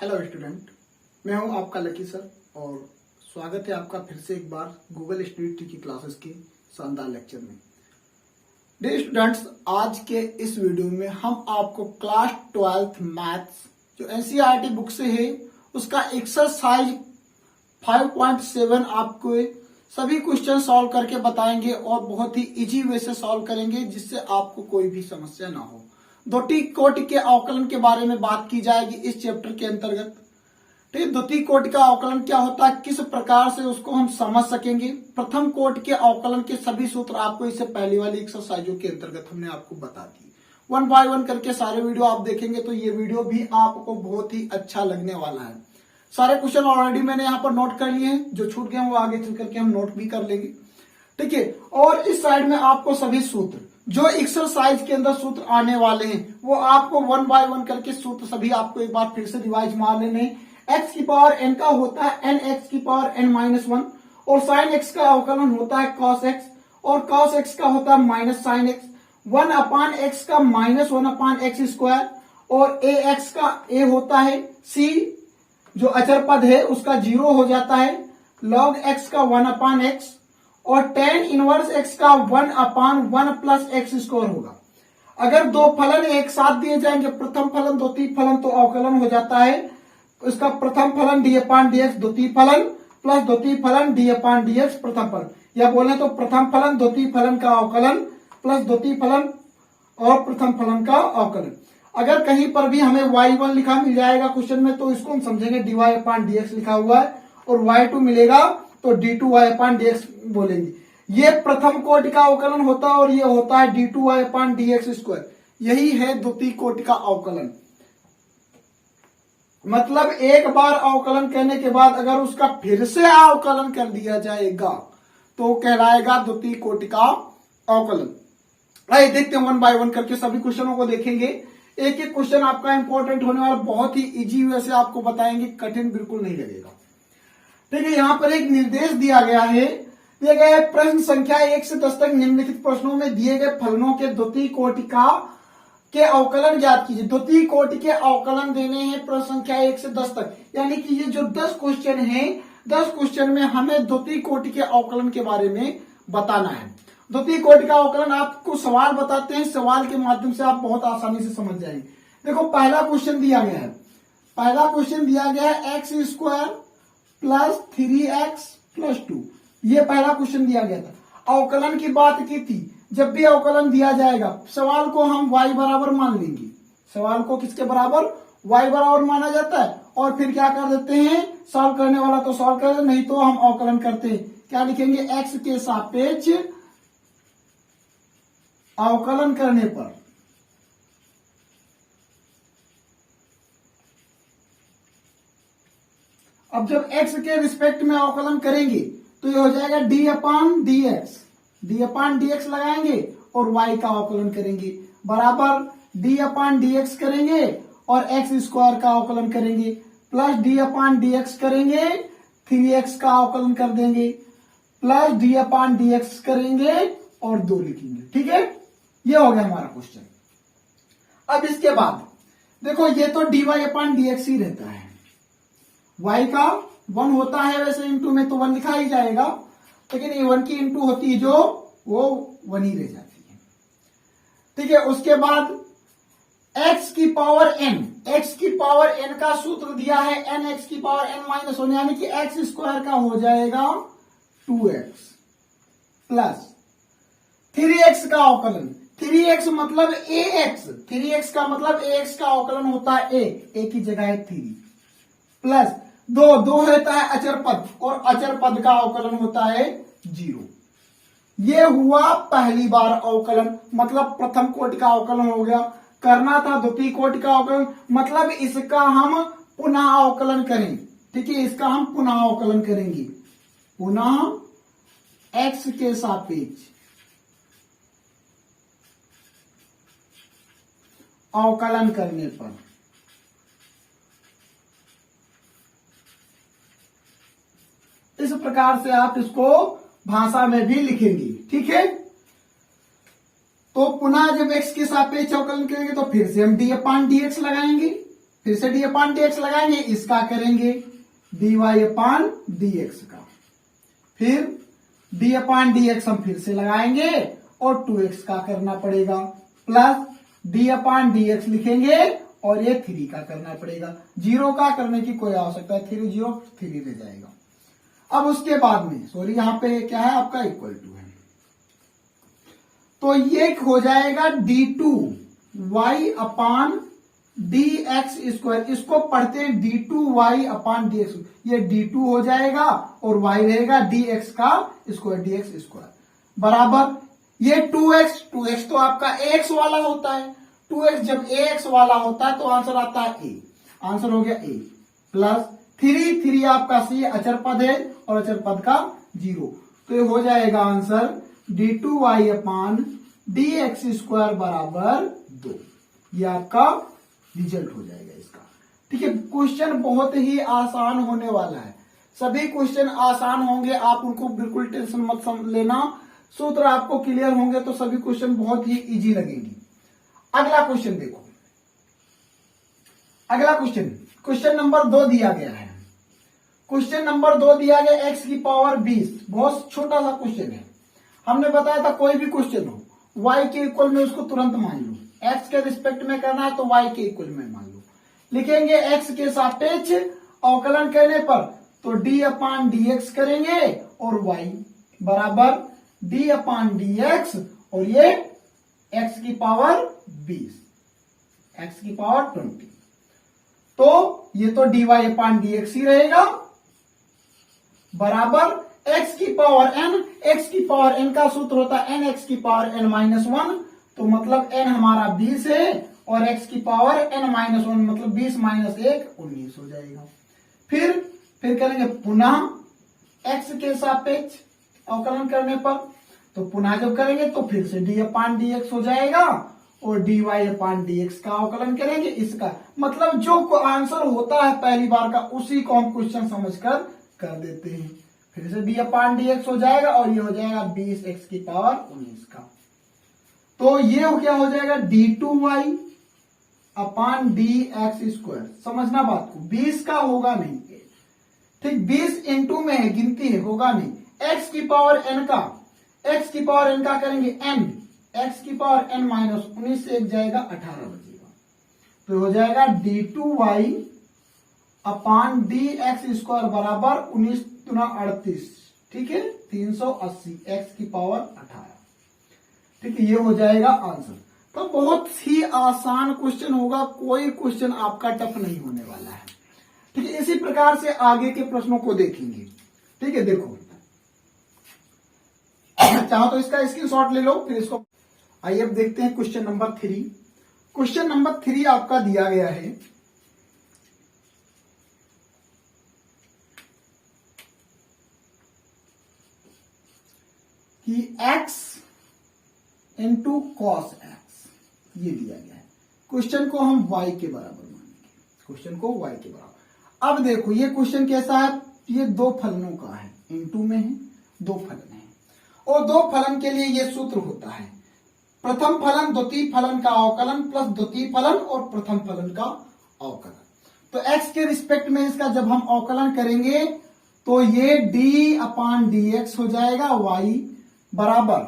Hello student, मैं हूं आपका लकी सर और स्वागत है आपका फिर से एक बार गूगल स्टडी की क्लासेस की शानदार लेक्चर में। डियर स्टूडेंट्स, आज के इस वीडियो में हम आपको क्लास 12th मैथ्स जो एनसीईआरटी बुक से है उसका एक्सरसाइज 5.7 आपको सभी क्वेश्चन सॉल्व करके बताएंगे और बहुत ही इजी वे से सॉल्व करेंगे जिससे आपको कोई भी समस्या ना हो। द्वितीय कोटि के अवकलन के बारे में बात की जाएगी इस चैप्टर के अंतर्गत। ठीक, द्वितीय कोटि का अवकलन क्या होता है, किस प्रकार से उसको हम समझ सकेंगे। प्रथम कोटि के अवकलन के सभी सूत्र आपको इससे पहले वाली एक्सरसाइजों के अंतर्गत हमने आपको बता दी। 1 बाय 1 करके सारे वीडियो आप देखेंगे तो ये वीडियो भी आपको बहुत ही अच्छा लगने वाला है। सारे क्वेश्चन ऑलरेडी मैंने यहाँ पर नोट कर लिए हैं, जो छूट गए वो आगे चल करके हम नोट भी कर लेंगे। ठीक है, और इस साइड में आपको सभी सूत्र जो एक्सरसाइज के अंदर सूत्र आने वाले हैं वो आपको 1 बाय 1 करके सूत्र सभी आपको एक बार फिर से रिवाइज मार लेने हैं। एक्स की पावर एन का होता है एन एक्स की पावर एन माइनस 1 और साइन एक्स का अवकलन होता है कॉस एक्स और कॉस एक्स का होता है माइनस साइन एक्स। 1 अपान एक्स का माइनस 1 अपान एक्स स्क्वायर और ए एक्स का ए होता है सी जो अचर पद है उसका 0 हो जाता है। लॉग एक्स का 1 अपान एक्स और tan इनवर्स x का 1 अपान 1 प्लस एक्स स्क्वायर होगा। अगर दो फलन एक साथ दिए जाएंगे, प्रथम फलन द्वितीय फलन, तो अवकलन हो जाता है उसका प्रथम फलन डी अपान डी एक्स द्वितीय फलन प्लस द्वितीय फलन डी अपान डी एक्स प्रथम फलन, या बोले तो प्रथम फलन द्वितीय फलन का अवकलन प्लस द्वितीय फलन और प्रथम फलन का अवकलन। अगर कहीं पर भी हमें y1 लिखा मिल जाएगा क्वेश्चन में तो इसको हम समझेंगे dy अपान dx लिखा हुआ है और y2 मिलेगा तो d2y अपान dx बोलेंगे। ये प्रथम कोटि का अवकलन होता है और ये होता है d2y अपान dx स्क्वायर। यही है द्वितीय कोटि का अवकलन। मतलब एक बार अवकलन करने के बाद अगर उसका फिर से अवकलन कर दिया जाएगा तो कहलाएगा द्वितीय कोटि का अवकलन। आइए देखते हैं 1 बाय 1 करके सभी क्वेश्चनों को देखेंगे। एक एक क्वेश्चन आपका इंपॉर्टेंट होने वाला, बहुत ही इजी वे से आपको बताएंगे, कठिन बिल्कुल नहीं लगेगा। ठीक है, यहाँ पर एक निर्देश दिया गया है, दिया गया है प्रश्न संख्या 1 से 10 तक निम्नलिखित प्रश्नों में दिए गए फलनों के द्वितीय कोटि के अवकलन ज्ञात कीजिए। द्वितीय कोटि के अवकलन देने हैं प्रश्न संख्या 1 से 10 तक, यानी कि ये जो 10 क्वेश्चन हैं 10 क्वेश्चन में हमें द्वितीय कोटि के अवकलन के बारे में बताना है। द्वितीय कोटि का अवकलन आपको सवाल बताते हैं, सवाल के माध्यम से आप बहुत आसानी से समझ जाएंगे। देखो पहला क्वेश्चन दिया गया है, पहला क्वेश्चन दिया गया है x square plus 3x plus 2, ये पहला क्वेश्चन दिया गया था। अवकलन की बात की थी, जब भी अवकलन दिया जाएगा सवाल को हम y बराबर मान लेंगे। सवाल को किसके बराबर? y बराबर माना जाता है और फिर क्या कर देते हैं, सॉल्व करने वाला तो सॉल्व कर दे, नहीं तो हम अवकलन करते हैं। क्या लिखेंगे? x के सापेक्ष अवकलन करने पर अब जब x के रिस्पेक्ट में अवकलन करेंगे तो ये हो जाएगा d अपान D x, D upon D x लगाएंगे और y का अवकलन करेंगे बराबर d अपान डी एक्स करेंगे और x स्क्वायर का अवकलन करेंगे प्लस d अपान डी एक्स करेंगे, 3x का अवकलन कर देंगे प्लस d अपान डी एक्स करेंगे और 2 लिखेंगे। ठीक है, ये हो गया हमारा क्वेश्चन। अब इसके बाद देखो ये तो dy अपान डी एक्स ही रहता है, y का 1 होता है वैसे इंटू में तो 1 लिखा ही जाएगा, लेकिन ये 1 की इंटू होती है जो वो 1 ही रह जाती है। ठीक है, उसके बाद x की पावर n, x की पावर n का सूत्र दिया है n x की पावर n माइनस 1, यानी कि x स्क्वायर का हो जाएगा 2x प्लस 3x का अवकलन, 3x मतलब ax, 3x का मतलब ax का अवकलन होता है a की जगह है 3 प्लस 2 रहता है अचर पद और अचर पद का अवकलन होता है 0। ये हुआ पहली बार अवकलन, मतलब प्रथम कोटि का अवकलन हो गया। करना था द्वितीय कोटि का अवकलन, मतलब इसका हम पुनः अवकलन करें। ठीक है, इसका हम पुनः अवकलन करेंगे, पुनः x के सापेक्ष अवकलन करने पर इस प्रकार से आप इसको भाषा में भी लिखेंगे। ठीक है, तो पुनः जब x के सापेक्ष अवकलन करेंगे तो फिर से हम d अपान dx लगाएंगे फिर से डी अपान डी एक्स लगाएंगे, इसका करेंगे dy अपान डी एक्स का, फिर डी अपान डी एक्स हम फिर से लगाएंगे और 2x का करना पड़ेगा, plus D upon D x लिखेंगे और ये 3 का करना पड़ेगा। 0 का करने की कोई आवश्यकता है, 3 0 3 रह जाएगा। अब उसके बाद में सॉरी यहां पे क्या है आपका इक्वल टू है, तो ये हो जाएगा d2y अपान डी एक्स स्क्वायर, इसको पढ़ते हैं d2y अपान डी एक्स, ये d2 हो जाएगा और y रहेगा dx का स्क्वायर, dx स्क्वायर बराबर ये 2x तो आपका ax वाला होता है, 2x जब ax वाला होता है तो आंसर आता है a, आंसर हो गया a, प्लस 3 आपका c अचर पद है और अचर पद का 0, तो ये हो जाएगा आंसर d2y अपान डी एक्स स्क्वायर बराबर 2, ये आपका रिजल्ट हो जाएगा इसका। ठीक है, क्वेश्चन बहुत ही आसान होने वाला है, सभी क्वेश्चन आसान होंगे, आप उनको बिल्कुल टेंशन मत लेना, सूत्र आपको क्लियर होंगे तो सभी क्वेश्चन बहुत ही इजी लगेंगे। अगला क्वेश्चन देखो, अगला क्वेश्चन नंबर 2 दिया गया है, क्वेश्चन नंबर 2 दिया गया x की पावर 20, बहुत छोटा सा क्वेश्चन है। हमने बताया था कोई भी क्वेश्चन हो y के इक्वल में उसको तुरंत मान लो, x के रिस्पेक्ट में करना है तो y के इक्वल में मान लो, लिखेंगे x के सापेक्ष अवकलन करने पर तो d अपान डी एक्स करेंगे और y बराबर d अपान डी एक्स और ये x की पावर 20, x की पावर 20, तो ये तो dy अपान डी एक्स ही रहेगा बराबर x की पावर n, x की पावर n का सूत्र होता है n x की पावर n माइनस 1, तो मतलब n हमारा 20 है और x की पावर n माइनस 1 मतलब 20 माइनस 1 19 हो जाएगा। फिर करेंगे पुनः x के सापेक्ष अवकलन करने पर, तो पुनः जब करेंगे तो फिर से d अपान डी एक्स हो जाएगा और dy अपान डी एक्स का अवकलन करेंगे, इसका मतलब जो आंसर होता है पहली बार का उसी को हम क्वेश्चन समझकर कर देते हैं। फिर से d अपान डी एक्स हो जाएगा और ये हो जाएगा 20x की पावर 19 का, तो ये क्या हो जाएगा d2y अपान डी एक्स स्क्वायर, समझना बात को, 20 का होगा नहीं, ठीक 20 इंटू में है, गिनती है, होगा नहीं, x की पावर n का करेंगे n, x की पावर n माइनस 19 से 1 जाएगा 18 बचेगा, तो हो जाएगा d2y अपान डी एक्स स्क्वायर बराबर 19 गुना 38, ठीक है 380, x की पावर 18, ठीक है, ये हो जाएगा आंसर। तो बहुत ही आसान क्वेश्चन होगा, कोई क्वेश्चन आपका टफ नहीं होने वाला है। ठीक है, इसी प्रकार से आगे के प्रश्नों को देखेंगे। ठीक है, देखो चाहो तो इसका स्क्रीनशॉट ले लो, फिर इसको आइए अब देखते हैं क्वेश्चन नंबर 3। क्वेश्चन नंबर 3 आपका दिया गया है कि x इंटू कॉस एक्स, ये दिया गया है, क्वेश्चन को हम y के बराबर मानेंगे, क्वेश्चन को y के बराबर। अब देखो ये क्वेश्चन कैसा है, ये दो फलनों का है, इनटू में है, दो फलन है, और दो फलन के लिए ये सूत्र होता है प्रथम फलन द्वितीय फलन का अवकलन प्लस द्वितीय फलन और प्रथम फलन का अवकलन। तो x के रिस्पेक्ट में इसका जब हम अवकलन करेंगे तो ये d अपान डी एक्स हो जाएगा, y बराबर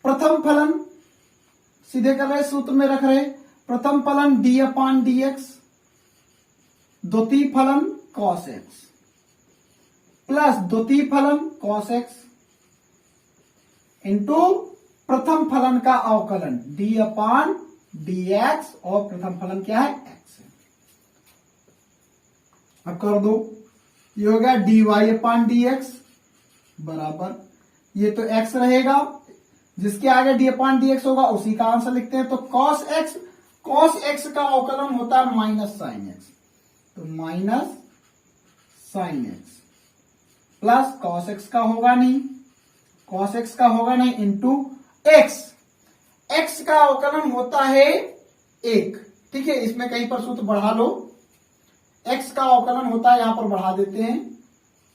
प्रथम फलन सीधे कर रहे, सूत्र में रख रहे, प्रथम फलन d अपान डी एक्स, द्वितीय फलन cos x प्लस द्वितीय फलन cos x इंटू प्रथम फलन का अवकलन d अपान डी एक्स, और प्रथम फलन क्या है x है। अब कर दो, ये हो गया dy अपान डी एक्स बराबर, ये तो x रहेगा, जिसके आगे d अपान डी एक्स होगा उसी का आंसर लिखते हैं, तो cos x का अवकलन होता है माइनस साइन x, तो minus sine x plus cos x का होगा नहीं, cos x का होगा नहीं, इंटू x का अवकलन होता है 1, ठीक है, इसमें कहीं पर सूत्र बढ़ा लो, x का अवकलन होता है, यहां पर बढ़ा देते हैं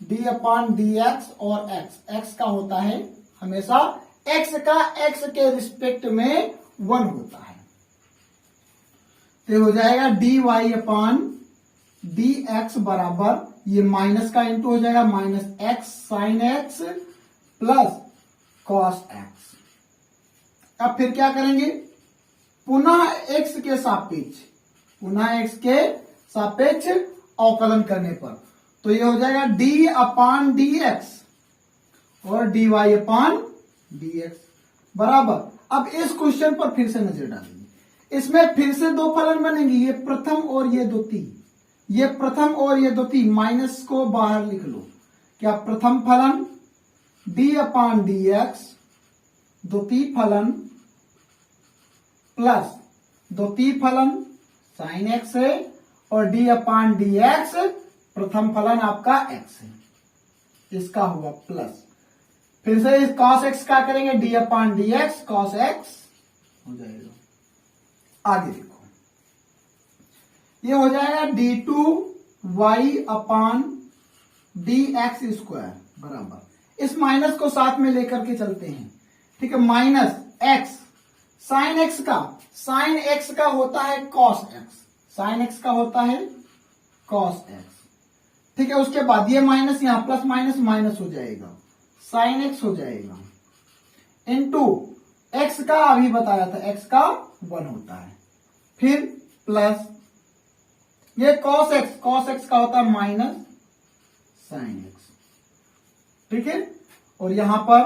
d अपान डी एक्स, और x का होता है हमेशा x का x के रिस्पेक्ट में 1 होता है। तो ये हो जाएगा dy अपान डी एक्स बराबर, ये माइनस का इंटू हो जाएगा minus x sine x plus cos x. अब फिर क्या करेंगे, पुनः एक्स के सापेक्ष, पुनः एक्स के सापेक्ष अवकलन करने पर तो ये हो जाएगा डी अपान डी एक्स और D Y upon D x बराबर। अब इस क्वेश्चन पर फिर से नजर डालेंगे, इसमें फिर से दो फलन बनेंगे, ये प्रथम और ये द्वितीय, ये प्रथम और ये द्वितीय, माइनस को बाहर लिख लो। क्या प्रथम फलन डी अपान डी एक्स, द्वितीय फलन प्लस द्वितीय फलन साइन एक्स है और डी अपान डी एक्स प्रथम फलन आपका एक्स है, इसका हुआ प्लस। फिर से इस कॉस एक्स का करेंगे d upon D x cos x हो जाएगा। आगे देखो, ये हो जाएगा d two y upon D x square बराबर, इस माइनस को साथ में लेकर के चलते हैं, ठीक है। माइनस एक्स साइन एक्स का, साइन एक्स का होता है कॉस एक्स, साइन एक्स का होता है कॉस एक्स, ठीक है। उसके बाद ये माइनस यहां प्लस माइनस माइनस हो जाएगा, साइन एक्स हो जाएगा इनटू एक्स का अभी बताया था एक्स का 1 होता है, फिर प्लस ये कॉस एक्स का होता है माइनस साइन एक्स, ठीक है। और यहां पर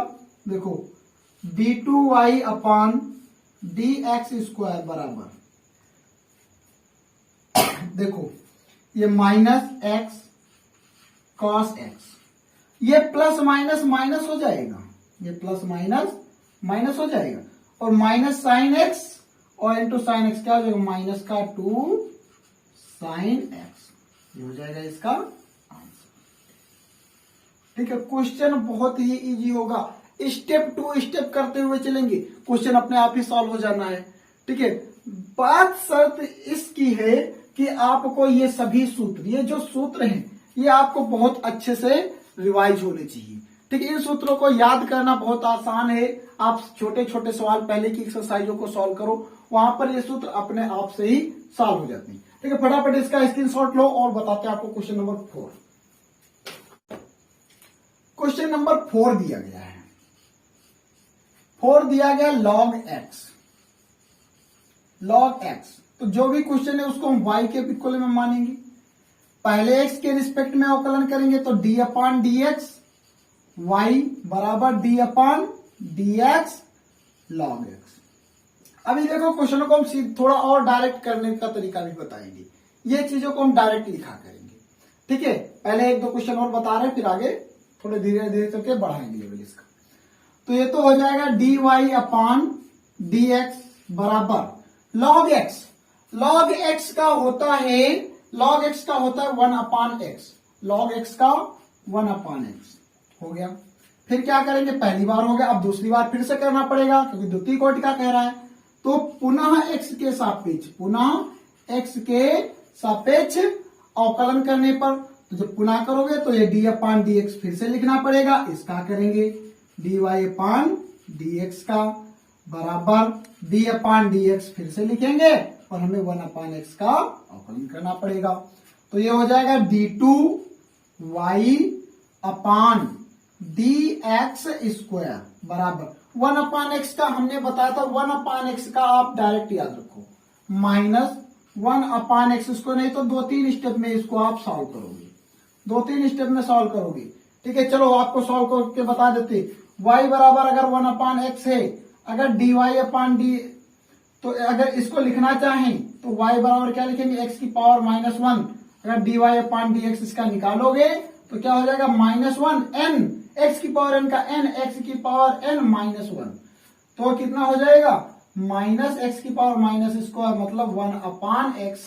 देखो d two y upon D x square बराबर, देखो ये माइनस एक्स कॉस एक्स, ये प्लस माइनस माइनस हो जाएगा, ये प्लस माइनस माइनस हो जाएगा और माइनस साइन एक्स और इंटू साइन एक्स क्या हो जाएगा, माइनस का 2 साइन एक्स, ये हो जाएगा इसका आंसर, ठीक है। क्वेश्चन बहुत ही इजी होगा, स्टेप टू स्टेप करते हुए चलेंगे, क्वेश्चन अपने आप ही सॉल्व हो जाना है, ठीक है। बात शर्त इसकी है कि आपको ये सभी सूत्र, ये जो सूत्र हैं ये आपको बहुत अच्छे से रिवाइज होने चाहिए, ठीक है। इन सूत्रों को याद करना बहुत आसान है, आप छोटे छोटे सवाल पहले की एक्सरसाइजों को सॉल्व करो, वहां पर ये सूत्र अपने आप से ही सॉल्व हो जाते हैं, ठीक है। फटाफट इसका स्क्रीनशॉट लो और बताते हैं आपको क्वेश्चन नंबर 4। क्वेश्चन नंबर 4 दिया गया है, 4 दिया गया लॉग एक्स, लॉग एक्स, तो जो भी क्वेश्चन है उसको हम y के इक्वल में मानेंगे, पहले x के रिस्पेक्ट में अवकलन करेंगे तो d अपान डी एक्स वाई बराबर d अपान डी एक्स लॉग एक्स। अभी देखो क्वेश्चनों को हम थोड़ा और डायरेक्ट करने का तरीका भी बताएंगे, ये चीजों को हम डायरेक्ट लिखा करेंगे, ठीक है। पहले एक दो क्वेश्चन और बता रहे हैं, फिर आगे थोड़े धीरे धीरे करके बढ़ाएंगे लेवल इसका। तो ये तो हो जाएगा D Y upon D x बराबर लॉग एक्स, लॉग एक्स का होता है, लॉग एक्स का होता है 1 अपान एक्स, लॉग एक्स का 1 अपान एक्स हो गया। फिर क्या करेंगे, पहली बार हो गया, अब दूसरी बार फिर से करना पड़ेगा क्योंकि द्वितीय कोटि का कह रहा है, तो पुनः एक्स के सापेक्ष, पुनः एक्स के सापेक्ष अवकलन करने पर, तो जब पुनः करोगे तो ये डी अपान डी एक्स फिर से लिखना पड़ेगा, इसका करेंगे D Y upon D x का बराबर डी अपान डी एक्स फिर से लिखेंगे और हमें 1 अपान एक्स का अवकलन करना पड़ेगा, तो ये हो जाएगा d two y upon D x square बराबर 1 अपान एक्स का हमने बताया था, 1 अपान एक्स का आप डायरेक्ट याद रखो, माइनस 1 अपान एक्स इसको, नहीं तो 2-3 स्टेप में इसको आप सॉल्व करोगे, 2-3 स्टेप में सॉल्व करोगे, ठीक है। चलो आपको सॉल्व करके बता देते, y बराबर अगर 1 अपान एक्स है, अगर डी वाई अपान डी, तो अगर इसको लिखना चाहें तो y बराबर क्या लिखेंगे, x की पावर -1, अगर D Y upon D x इसका निकालोगे तो क्या हो जाएगा -1 n, x की पावर n का n, x की पावर n -1, तो कितना हो जाएगा माइनस एक्स की पावर माइनस स्क्वायर, मतलब 1 अपान एक्स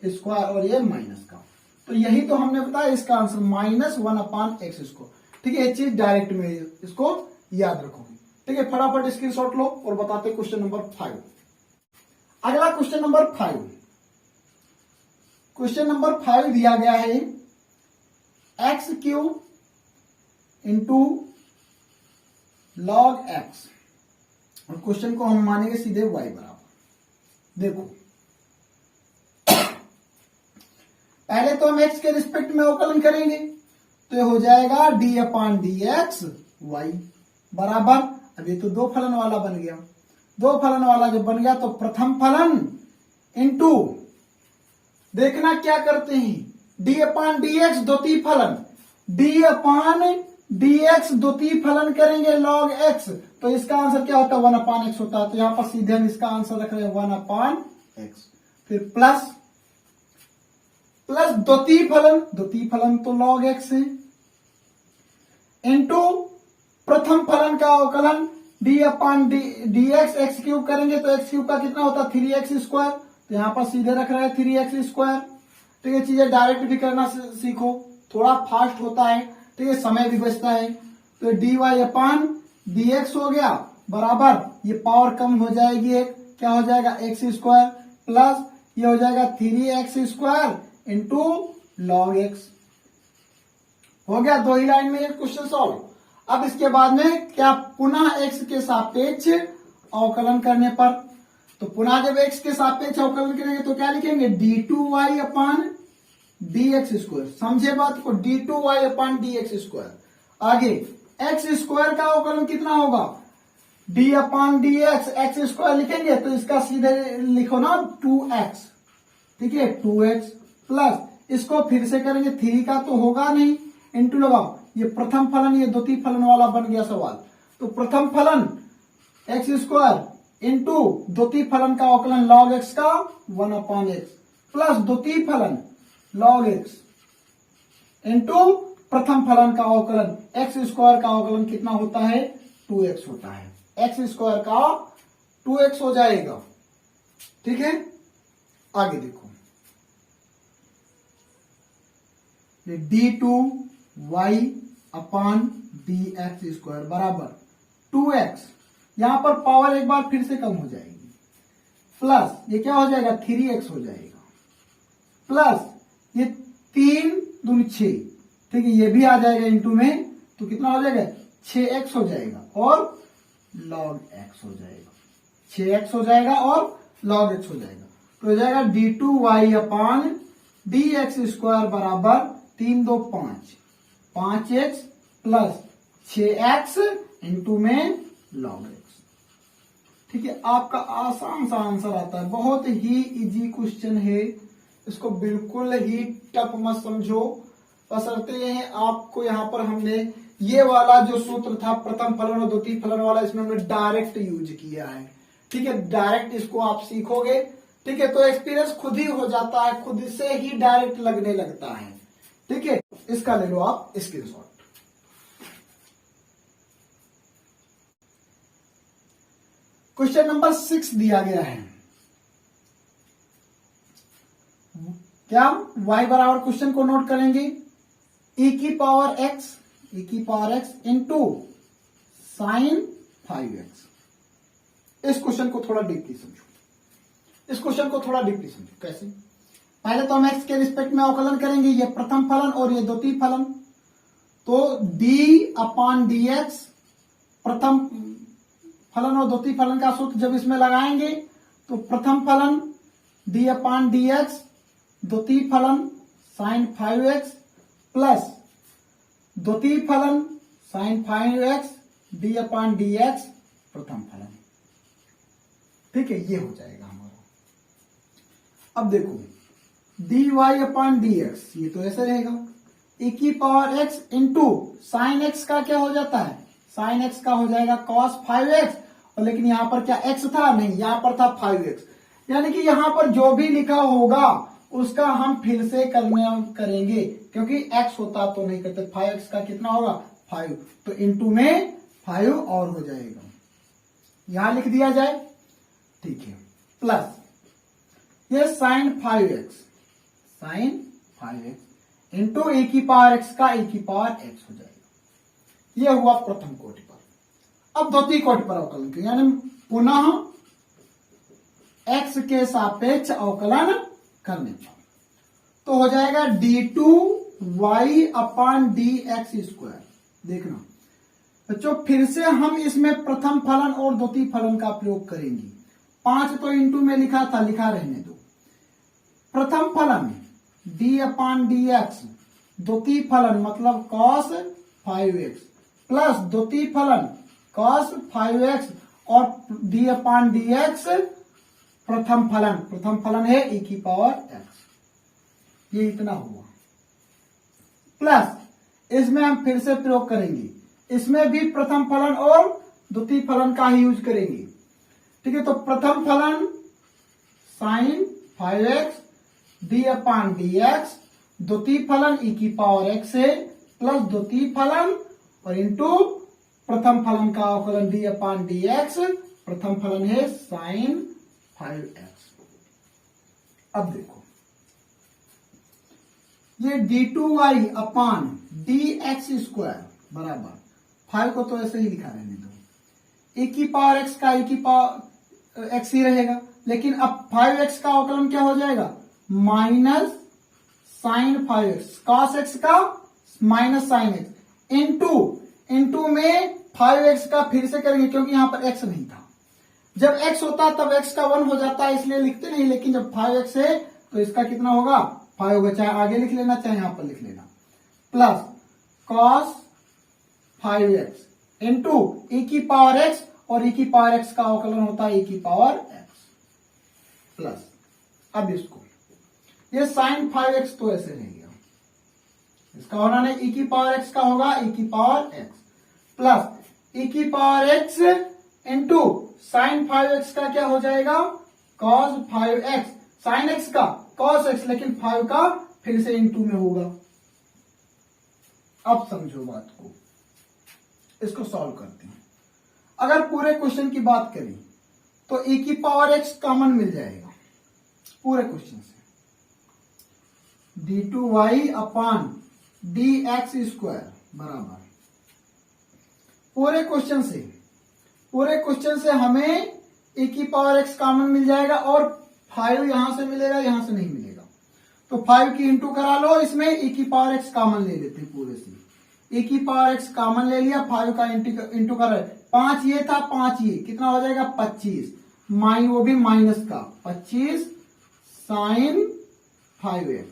स्क्वायर और ये माइनस का, तो यही तो हमने बताया इसका आंसर -1 अपान एक्स स्क्वायर, ठीक है। ये चीज डायरेक्ट में इसको याद रखोगे, ठीक है। फटाफट स्क्रीनशॉट लो और बताते क्वेश्चन नंबर 5। अगला क्वेश्चन नंबर 5, क्वेश्चन नंबर 5 दिया गया है x cube into log x, और क्वेश्चन को हम मानेंगे सीधे y बराबर। देखो पहले तो हम x के रिस्पेक्ट में अवकलन करेंगे, तो ये हो जाएगा D upon D x Y बराबर, अब ये तो दो फलन वाला बन गया, दो फलन वाला जब बन गया तो प्रथम फलन इंटू, देखना क्या करते हैं, डी अपान डी एक्स द्वितीय फलन, डी अपान डी एक्स द्वितीय फलन करेंगे लॉग एक्स, तो इसका आंसर क्या होता है 1 अपान एक्स होता है, तो यहां पर सीधे हम इसका आंसर रख रहे हैं 1 अपान एक्स, फिर प्लस द्वितीय फलन तो लॉग एक्स है, इंटू प्रथम फलन का अवकलन D upon D x cube करेंगे तो एक्स क्यूब का कितना होता है 3x स्क्वायर, तो यहां पर सीधे रख रहे हैं 3x स्क्वायर। तो ये चीजें डायरेक्ट भी करना सीखो, थोड़ा फास्ट होता है, तो ये समय भी बचता है। तो dy अपान dx हो गया बराबर, ये पावर कम हो जाएगी एक, क्या हो जाएगा x स्क्वायर प्लस ये हो जाएगा 3x square into log x. हो गया दो ही लाइन में ये क्वेश्चन सॉल्व। अब इसके बाद में क्या पुनः x के सापेक्ष अवकलन करने पर, तो पुनः जब x के सापेक्ष अवकलन करेंगे तो क्या लिखेंगे d2y अपान dx स्क्वायर, समझे बात को, d2y अपान dx स्क्वायर। आगे x स्क्वायर का अवकलन कितना होगा d अपान dx, x स्क्वायर लिखेंगे तो इसका सीधे लिखो ना 2x, ठीक है 2x प्लस इसको फिर से करेंगे 3 का तो होगा नहीं, इंटू लगाओ, ये प्रथम फलन ये द्वितीय फलन वाला बन गया सवाल, तो प्रथम फलन एक्स स्क्वायर इंटू द्वितीय फलन का अवकलन लॉग एक्स का 1 अपान एक्स प्लस द्वितीय फलन लॉग एक्स इंटू प्रथम फलन का अवकलन एक्स स्क्वायर का अवकलन कितना होता है 2x होता है, एक्स स्क्वायर का 2x हो जाएगा, ठीक है। आगे देखो d2y अपान dx स्क्वायर बराबर 2x, यहां पर पावर एक बार फिर से कम हो जाएगी, प्लस ये क्या हो जाएगा 3x हो जाएगा, प्लस ये 3 दूनी 6, ठीक है, ये भी आ जाएगा इंटू में, तो कितना हो जाएगा 6x हो जाएगा और log x हो जाएगा, 6x हो जाएगा और log x हो जाएगा, तो हो जाएगा d2y अपान dx स्क्वायर बराबर 3 2 5, 5x प्लस 6x इंटू में log x, ठीक है। आपका आसान सा आंसर आता है, बहुत ही इजी क्वेश्चन है, इसको बिल्कुल ही टफ मत समझो, बशर्ते हैं आपको यहाँ पर हमने ये वाला जो सूत्र था प्रथम फलन और द्वितीय फलन वाला, इसमें हमने डायरेक्ट यूज किया है, ठीक है, डायरेक्ट इसको आप सीखोगे, ठीक है, तो एक्सपीरियंस खुद ही हो जाता है, खुद से ही डायरेक्ट लगने लगता है, ठीक है। इसका ले लो आप स्क्रीनशॉट। क्वेश्चन नंबर 6 दिया गया है, क्या y बराबर क्वेश्चन को नोट करेंगे e की power x into sine 5x। इस क्वेश्चन को थोड़ा डीपली समझो, कैसे, पहले तो हम x के रिस्पेक्ट में अवकलन करेंगे, ये प्रथम फलन और ये द्वितीय फलन, तो d अपान dx प्रथम फलन और द्वितीय फलन का सूत्र जब इसमें लगाएंगे तो प्रथम फलन d अपान dx, द्वितीय फलन साइन 5x प्लस द्वितीय फलन साइन 5x d अपान dx प्रथम फलन, ठीक है, ये हो जाएगा हमारा। अब देखो dy अपान dx, ये तो ऐसे रहेगा, e की power x into sine x का क्या हो जाता है, साइन x का हो जाएगा cos 5x, और लेकिन यहां पर क्या x था, नहीं, यहां पर था 5x, यानी कि यहां पर जो भी लिखा होगा उसका हम फिर से करेंगे, क्योंकि x होता तो नहीं करते, 5x का कितना होगा 5, तो इंटू में 5 और हो जाएगा, यहां लिख दिया जाए, ठीक है, प्लस ये साइन 5x इंटू e की पावर x का e की पावर x हो जाएगा, ये हुआ प्रथम कोटि पर। अब द्वितीय कोटि पर अवकलन करें, यानी पुनः x के सापेक्ष अवकलन करने पर, तो हो जाएगा d2y अपान dx स्क्वायर। देखना बच्चों, फिर से हम इसमें प्रथम फलन और द्वितीय फलन का प्रयोग करेंगे, 5 तो इंटू में लिखा था, लिखा रहने दो, प्रथम फलन डी अपान डी एक्स द्वितीय फलन मतलब cos 5x प्लस द्वितीय फलन cos 5x और डी अपान डी एक्स प्रथम फलन है e की पावर x, ये इतना हुआ। प्लस इसमें हम फिर से प्रयोग करेंगे, इसमें भी प्रथम फलन और द्वितीय फलन का ही यूज करेंगे। ठीक है, तो प्रथम फलन sin 5x D upon D x, द्वितीय फलन e की पावर x है प्लस द्वितीय फलन और इंटू प्रथम फलन का अवकलन डी अपान डी एक्स, प्रथम फलन है sin 5x। अब देखो ये d2y अपान डी एक्स स्क्वायर बराबर 5 को तो ऐसे ही लिखा रहने दो, e की पावर x का e की पावर x ही रहेगा, लेकिन अब 5x का अवकलन क्या हो जाएगा minus sine 5x cos x का माइनस साइन x इंटू में 5x का फिर से करेंगे क्योंकि यहां पर x नहीं था। जब x होता तब x का 1 हो जाता है इसलिए लिखते नहीं, लेकिन जब 5x है तो इसका कितना होगा 5 होगा, चाहे आगे लिख लेना चाहे यहां पर लिख लेना, plus cos 5x into e की पावर x और e की पावर x का अवकलन होता है e की पावर x प्लस, अब इसको ये sin 5x तो ऐसे रह गया, इसका होना नहीं e की पावर x का होगा e की पावर x प्लस e की power x into sin 5x का क्या हो जाएगा cos 5x, sin x का cos x लेकिन 5 का फिर से इंटू में होगा। अब समझो बात को, इसको सॉल्व करते हैं। अगर पूरे क्वेश्चन की बात करें तो e की पावर x कॉमन मिल जाएगा पूरे क्वेश्चन से, d2y अपान डी एक्स स्क्वायर बराबर पूरे क्वेश्चन से हमें e की पावर x कॉमन मिल जाएगा और 5 यहां से मिलेगा, यहां से नहीं मिलेगा, तो 5 की इंटू करा लो, इसमें e की पावर x कॉमन ले लेते हैं पूरे से, e की पावर x कॉमन ले लिया, 5 का इंटू कर रहे, 5 ये था 5 ये, कितना हो जाएगा 25 वो भी माइनस का 25 साइन 5x,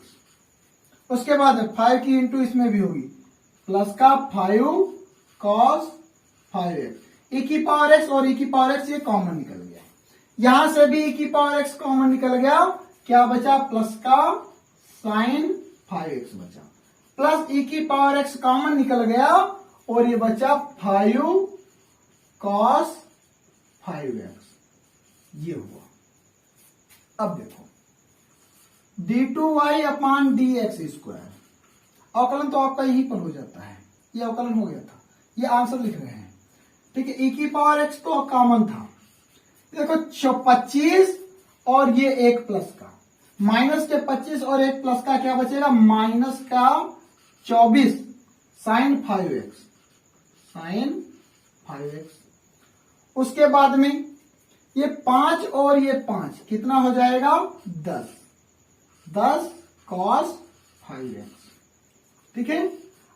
उसके बाद 5 की इंटू इसमें भी होगी प्लस का 5 cos 5x, e की पावर x और e की पावर x ये कॉमन निकल गया, यहां से भी e की पावर x कॉमन निकल गया, क्या बचा प्लस का साइन 5x बचा, प्लस e की पावर x कॉमन निकल गया और ये बचा 5 cos 5x, ये हुआ। अब देखो d2y अपान डी एक्स स्क्वायर, अवकलन तो आपका यहीं पर हो जाता है, ये अवकलन हो गया था, ये आंसर लिख रहे हैं। ठीक है, e की पावर x तो कॉमन था, देखो 25 और ये 1 प्लस का, माइनस के 25 और 1 प्लस का क्या बचेगा माइनस का 24 साइन 5x, उसके बाद में ये 5 और ये 5 कितना हो जाएगा 10 cos 5x। ठीक है,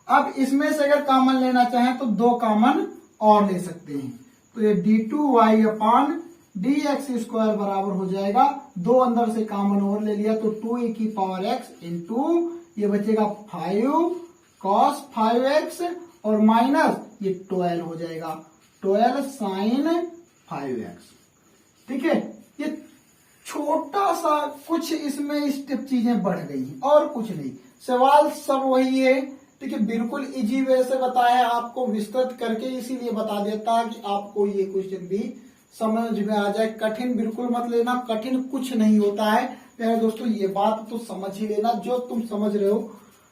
अब इसमें से अगर कॉमन लेना चाहें तो 2 कॉमन और ले सकते हैं, तो ये d2y अपान डी एक्स स्क्वायर बराबर हो जाएगा, 2 अंदर से कॉमन और ले लिया तो 2e की पावर x इंटू ये बचेगा 5 cos 5x और माइनस ये 12 हो जाएगा 12 साइन 5x। ठीक है, ये छोटा सा कुछ इसमें स्टेप चीजें बढ़ गई हैं और कुछ नहीं, सवाल सब वही है। ठीक है, बिल्कुल इजी वे से बताया है, आपको विस्तृत करके इसीलिए बता देता है कि आपको ये क्वेश्चन भी समझ में आ जाए। कठिन बिल्कुल मत लेना, कठिन कुछ नहीं होता है प्यारे दोस्तों, ये बात तो समझ ही लेना, जो तुम समझ रहे हो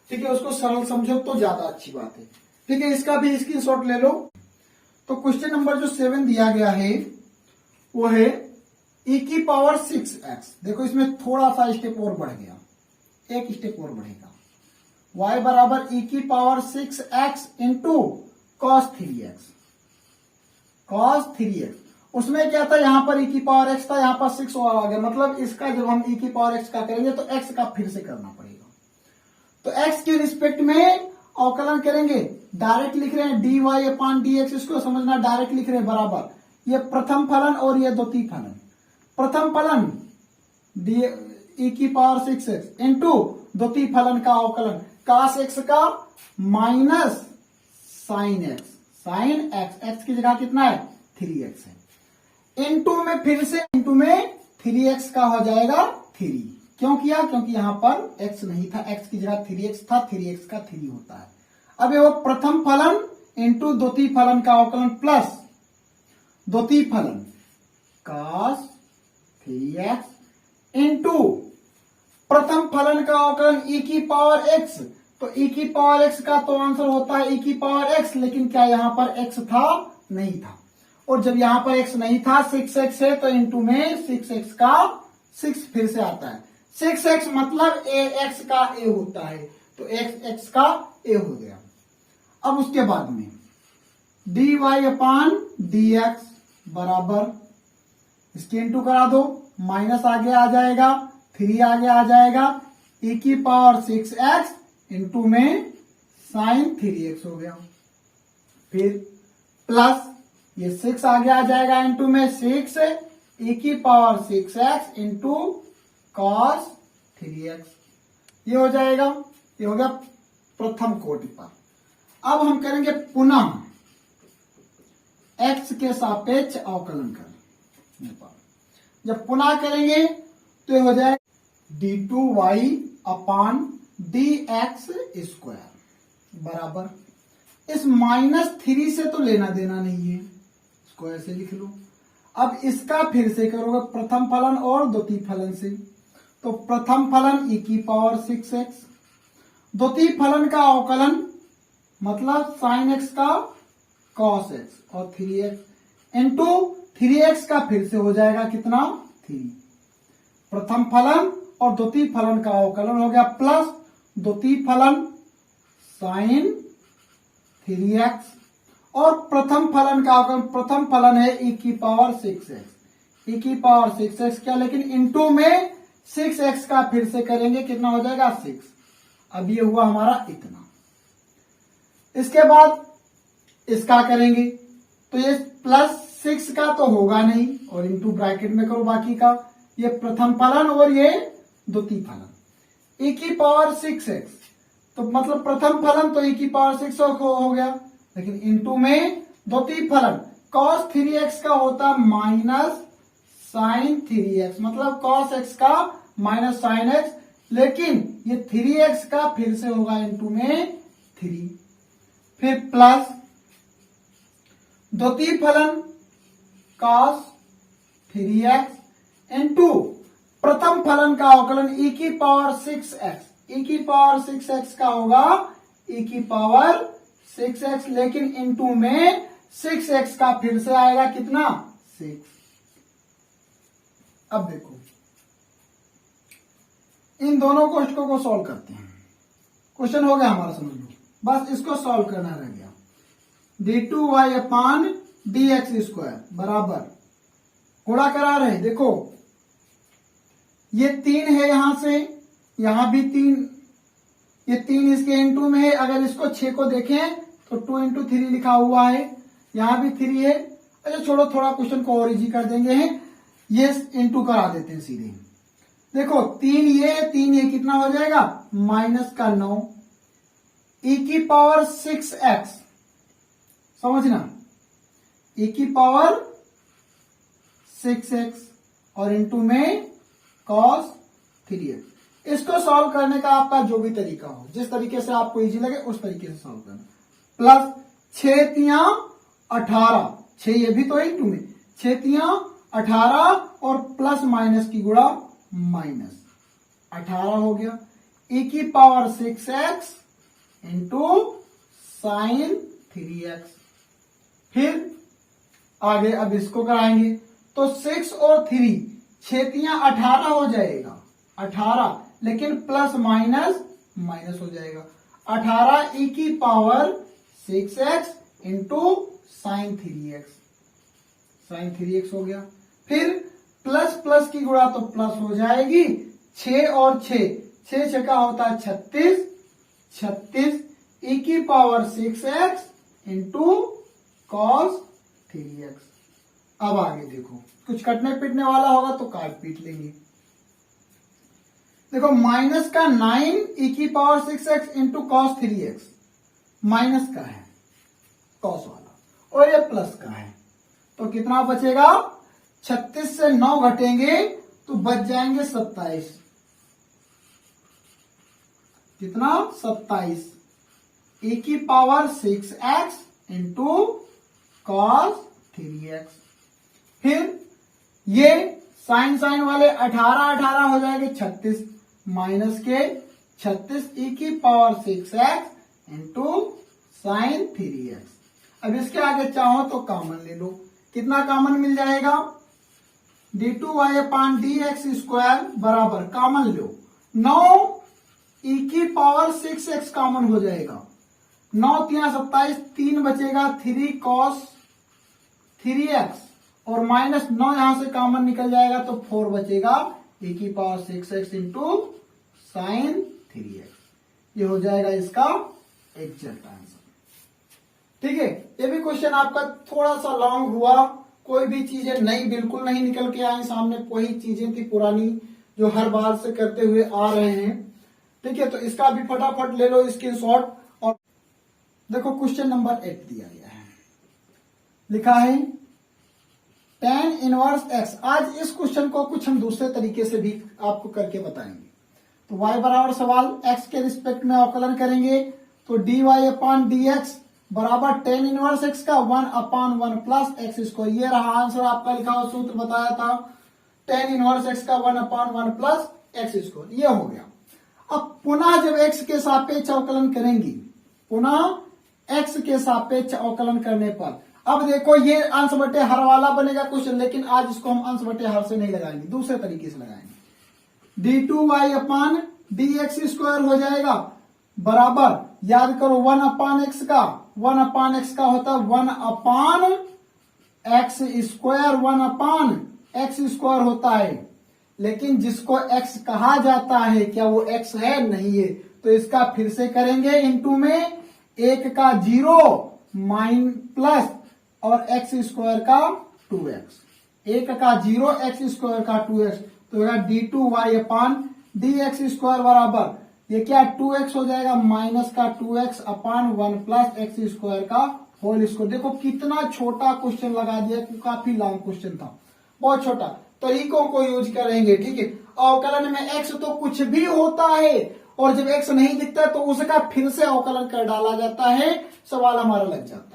ठीक है उसको सरल समझो तो ज्यादा अच्छी बात है। ठीक है, इसका भी स्क्रीनशॉट ले लो। तो क्वेश्चन नंबर जो 7 दिया गया है वो है e की पावर 6x, देखो इसमें थोड़ा सा स्टेप और बढ़ गया, एक स्टेप और बढ़ेगा, y बराबर e की power 6x into cos 3x, उसमें क्या था यहाँ पर e की पावर x था, यहाँ पर 6 और आ गया, मतलब इसका जब हम e की पावर x का करेंगे तो x का फिर से करना पड़ेगा, तो x के रिस्पेक्ट में अवकलन करेंगे, डायरेक्ट लिख रहे हैं dy अपान dx, इसको समझना डायरेक्ट लिख रहे हैं बराबर, ये प्रथम फलन और ये द्वितीय फलन, प्रथम फलन e की पावर 6x इंटू द्वितीय फलन का अवकलन cos x का minus sine x, sine x, x की जगह कितना है 3x है, इनटू में फिर से इनटू में 3x का हो जाएगा 3। क्यों किया? क्योंकि यहां पर x नहीं था, x की जगह 3x था, 3x का 3 होता है। अब ये वो प्रथम फलन इंटू द्वितीय फलन का अवकलन प्लस द्वितीय फलन cos 3x इंटू प्रथम फलन का अवकलन e की पावर x, तो e की पावर x का तो आंसर होता है e की पावर x, लेकिन क्या यहां पर x था? नहीं था। और जब यहां पर x नहीं था 6x है तो इंटू में 6x का 6 फिर से आता है, 6x मतलब x का a होता है, तो x का a हो गया। अब उसके बाद में dy अपान dx बराबर, इसके इंटू करा दो, माइनस आगे आ जाएगा, 3 आगे आ जाएगा, e की पावर 6x इंटू में साइन 3x हो गया, फिर प्लस ये 6 आगे आ जाएगा इंटू में 6 e की power 6x into cos 3x, ये हो जाएगा, ये हो गया प्रथम कोटि पर। अब हम करेंगे पुनः x के सापेक्ष अवकलन करने पर, जब पुनः करेंगे तो ये हो जाए d2y अपान dx स्क्वायर बराबर, इस -3 से तो लेना देना नहीं है, इसको ऐसे लिख लो। अब इसका फिर से करोगे प्रथम फलन और द्वितीय फलन से, तो प्रथम फलन e की पावर 6x, द्वितीय फलन का अवकलन मतलब sin x का cos x और 3x इंटू 3x का फिर से हो जाएगा कितना 3। प्रथम फलन और द्वितीय फलन का अवकलन हो गया प्लस द्वितीय फलन sin 3x और प्रथम फलन का अवकलन, प्रथम फलन है e की पावर 6x, e की पावर 6x क्या, लेकिन इंटू में 6x का फिर से करेंगे कितना हो जाएगा 6। अब ये हुआ हमारा इतना। इसके बाद इसका करेंगे तो ये प्लस 6 का तो होगा नहीं और इंटू ब्रैकेट में करो बाकी का, ये प्रथम फलन और ये द्वितीय फलन, e की पावर 6x तो मतलब प्रथम फलन तो e की पावर 6 हो गया, लेकिन इंटू में द्वितीय फलन cos 3x का होता माइनस साइन 3x, मतलब cos x का माइनस साइन x, लेकिन ये 3x का फिर से होगा इंटू में 3, फिर प्लस द्वितीय फलन cos 3x इंटू प्रथम फलन का अवकलन e की पावर 6x, e की पावर 6x का होगा e की पावर 6x, लेकिन इंटू में 6x का फिर से आएगा कितना 6। अब देखो इन दोनों क्वेश्चनों को सॉल्व करते हैं, क्वेश्चन हो गया हमारा, समझ लो, बस इसको सॉल्व करना रह गया। d2y अपान dx स्क्वायर बराबर गुणा करा रहे, देखो ये 3 है, यहां से यहां भी 3, ये 3 इसके इंटू में है, अगर इसको 6 को देखें तो 2 इंटू 3 लिखा हुआ है, यहां भी 3 है। अच्छा छोड़ो, थोड़ा क्वेश्चन को और इजी कर देंगे, हैं ये इंटू करा देते हैं सीधे। देखो 3 ये कितना हो जाएगा -9 e की पावर 6x, समझना e की पावर 6x और इंटू में cos 3x। इसको सॉल्व करने का आपका जो भी तरीका हो, जिस तरीके से आपको इजी लगे उस तरीके से सॉल्व करना। प्लस 6 तियां 18, 6 ये भी तो है इंटू में, 6 तियां 18 और प्लस माइनस की गुणा माइनस 18 हो गया, e की power 6x into sine 3x। फिर आगे अब इसको कराएंगे तो 6 और 3, 6 तियां 18 हो जाएगा 18, लेकिन प्लस माइनस माइनस हो जाएगा 18 e की power 6x into sine 3x, sign 3x हो गया। फिर प्लस प्लस की गुणा तो प्लस हो जाएगी, 6 और 6, 6 का होता है 36, 36 e की power 6x into cos 3x। अब आगे देखो, कुछ कटने पीटने वाला होगा तो काट पीट लेंगे। देखो माइनस का 9e⁻⁶x into cos 3x minus का है कॉस वाला और ये प्लस का है, तो कितना बचेगा 36 से 9 घटेंगे तो बच जाएंगे 27। कितना 27 e⁻⁶x इंटू कॉस 3x। फिर ये साइन साइन वाले 18 हो जाएंगे 36 माइनस के 36 e⁻⁶x इंटू साइन 3x। अब इसके आगे चाहो तो कॉमन ले लो, कितना कॉमन मिल जाएगा d2y/dx² बराबर कॉमन लो 9 e⁻⁶x कॉमन हो जाएगा, 9 3 27 3 बचेगा 3 cos 3x और माइनस 9 यहां से कॉमन निकल जाएगा तो 4 बचेगा e⁻⁶x इंटू साइन 3x। ये हो जाएगा इसका एग्जैक्ट आंसर। ठीक है, ये भी क्वेश्चन आपका थोड़ा सा लॉन्ग हुआ, कोई भी चीजें नई बिल्कुल नहीं निकल के आई सामने, वही चीजें थी पुरानी जो हर बार से करते हुए आ रहे हैं। ठीक है, तो इसका भी फटाफट ले लो स्क्रीनशॉट। और देखो क्वेश्चन नंबर 8 दिया गया है, लिखा है tan इनवर्स x। आज इस क्वेश्चन को कुछ हम दूसरे तरीके से भी आपको करके बताएंगे। तो y बराबर सवाल x के रिस्पेक्ट में अवकलन करेंगे तो dy/dx बराबर tan इनवर्स x का 1/1 प्लस x²। ये रहा आंसर आपका, लिखा हुआ सूत्र बताया था tan इनवर्स x का 1/1 प्लस x²। ये हो गया। अब पुनः जब x के सापेक्ष अवकलन करेंगी, पुनः x के सापेक्ष अवकलन करने पर अब देखो ये अंश बटे हर वाला बनेगा क्वेश्चन, लेकिन आज इसको हम अंश बटे हर से नहीं लगाएंगे, दूसरे तरीके से लगाएंगे। d2y/dx² हो जाएगा बराबर, याद करो 1/x का 1/x का होता है 1/x², होता है, लेकिन जिसको x कहा जाता है क्या वो x है? नहीं है। तो इसका फिर से करेंगे इनटू में 1 का 0 माइन प्लस और x² का 2x, 1 का 0 x² का 2x, तो d2y/dx² बराबर ये क्या 2x हो जाएगा माइनस का 2x/1 प्लस x² का होल स्क्वायर। देखो कितना छोटा क्वेश्चन लगा दिया, काफी लॉन्ग क्वेश्चन था, बहुत छोटा। तरीकों को यूज करेंगे। ठीक है, अवकलन में x तो कुछ भी होता है और जब x नहीं दिखता तो उसका फिर से अवकलन कर डाला जाता है, सवाल हमारा लग जाता है।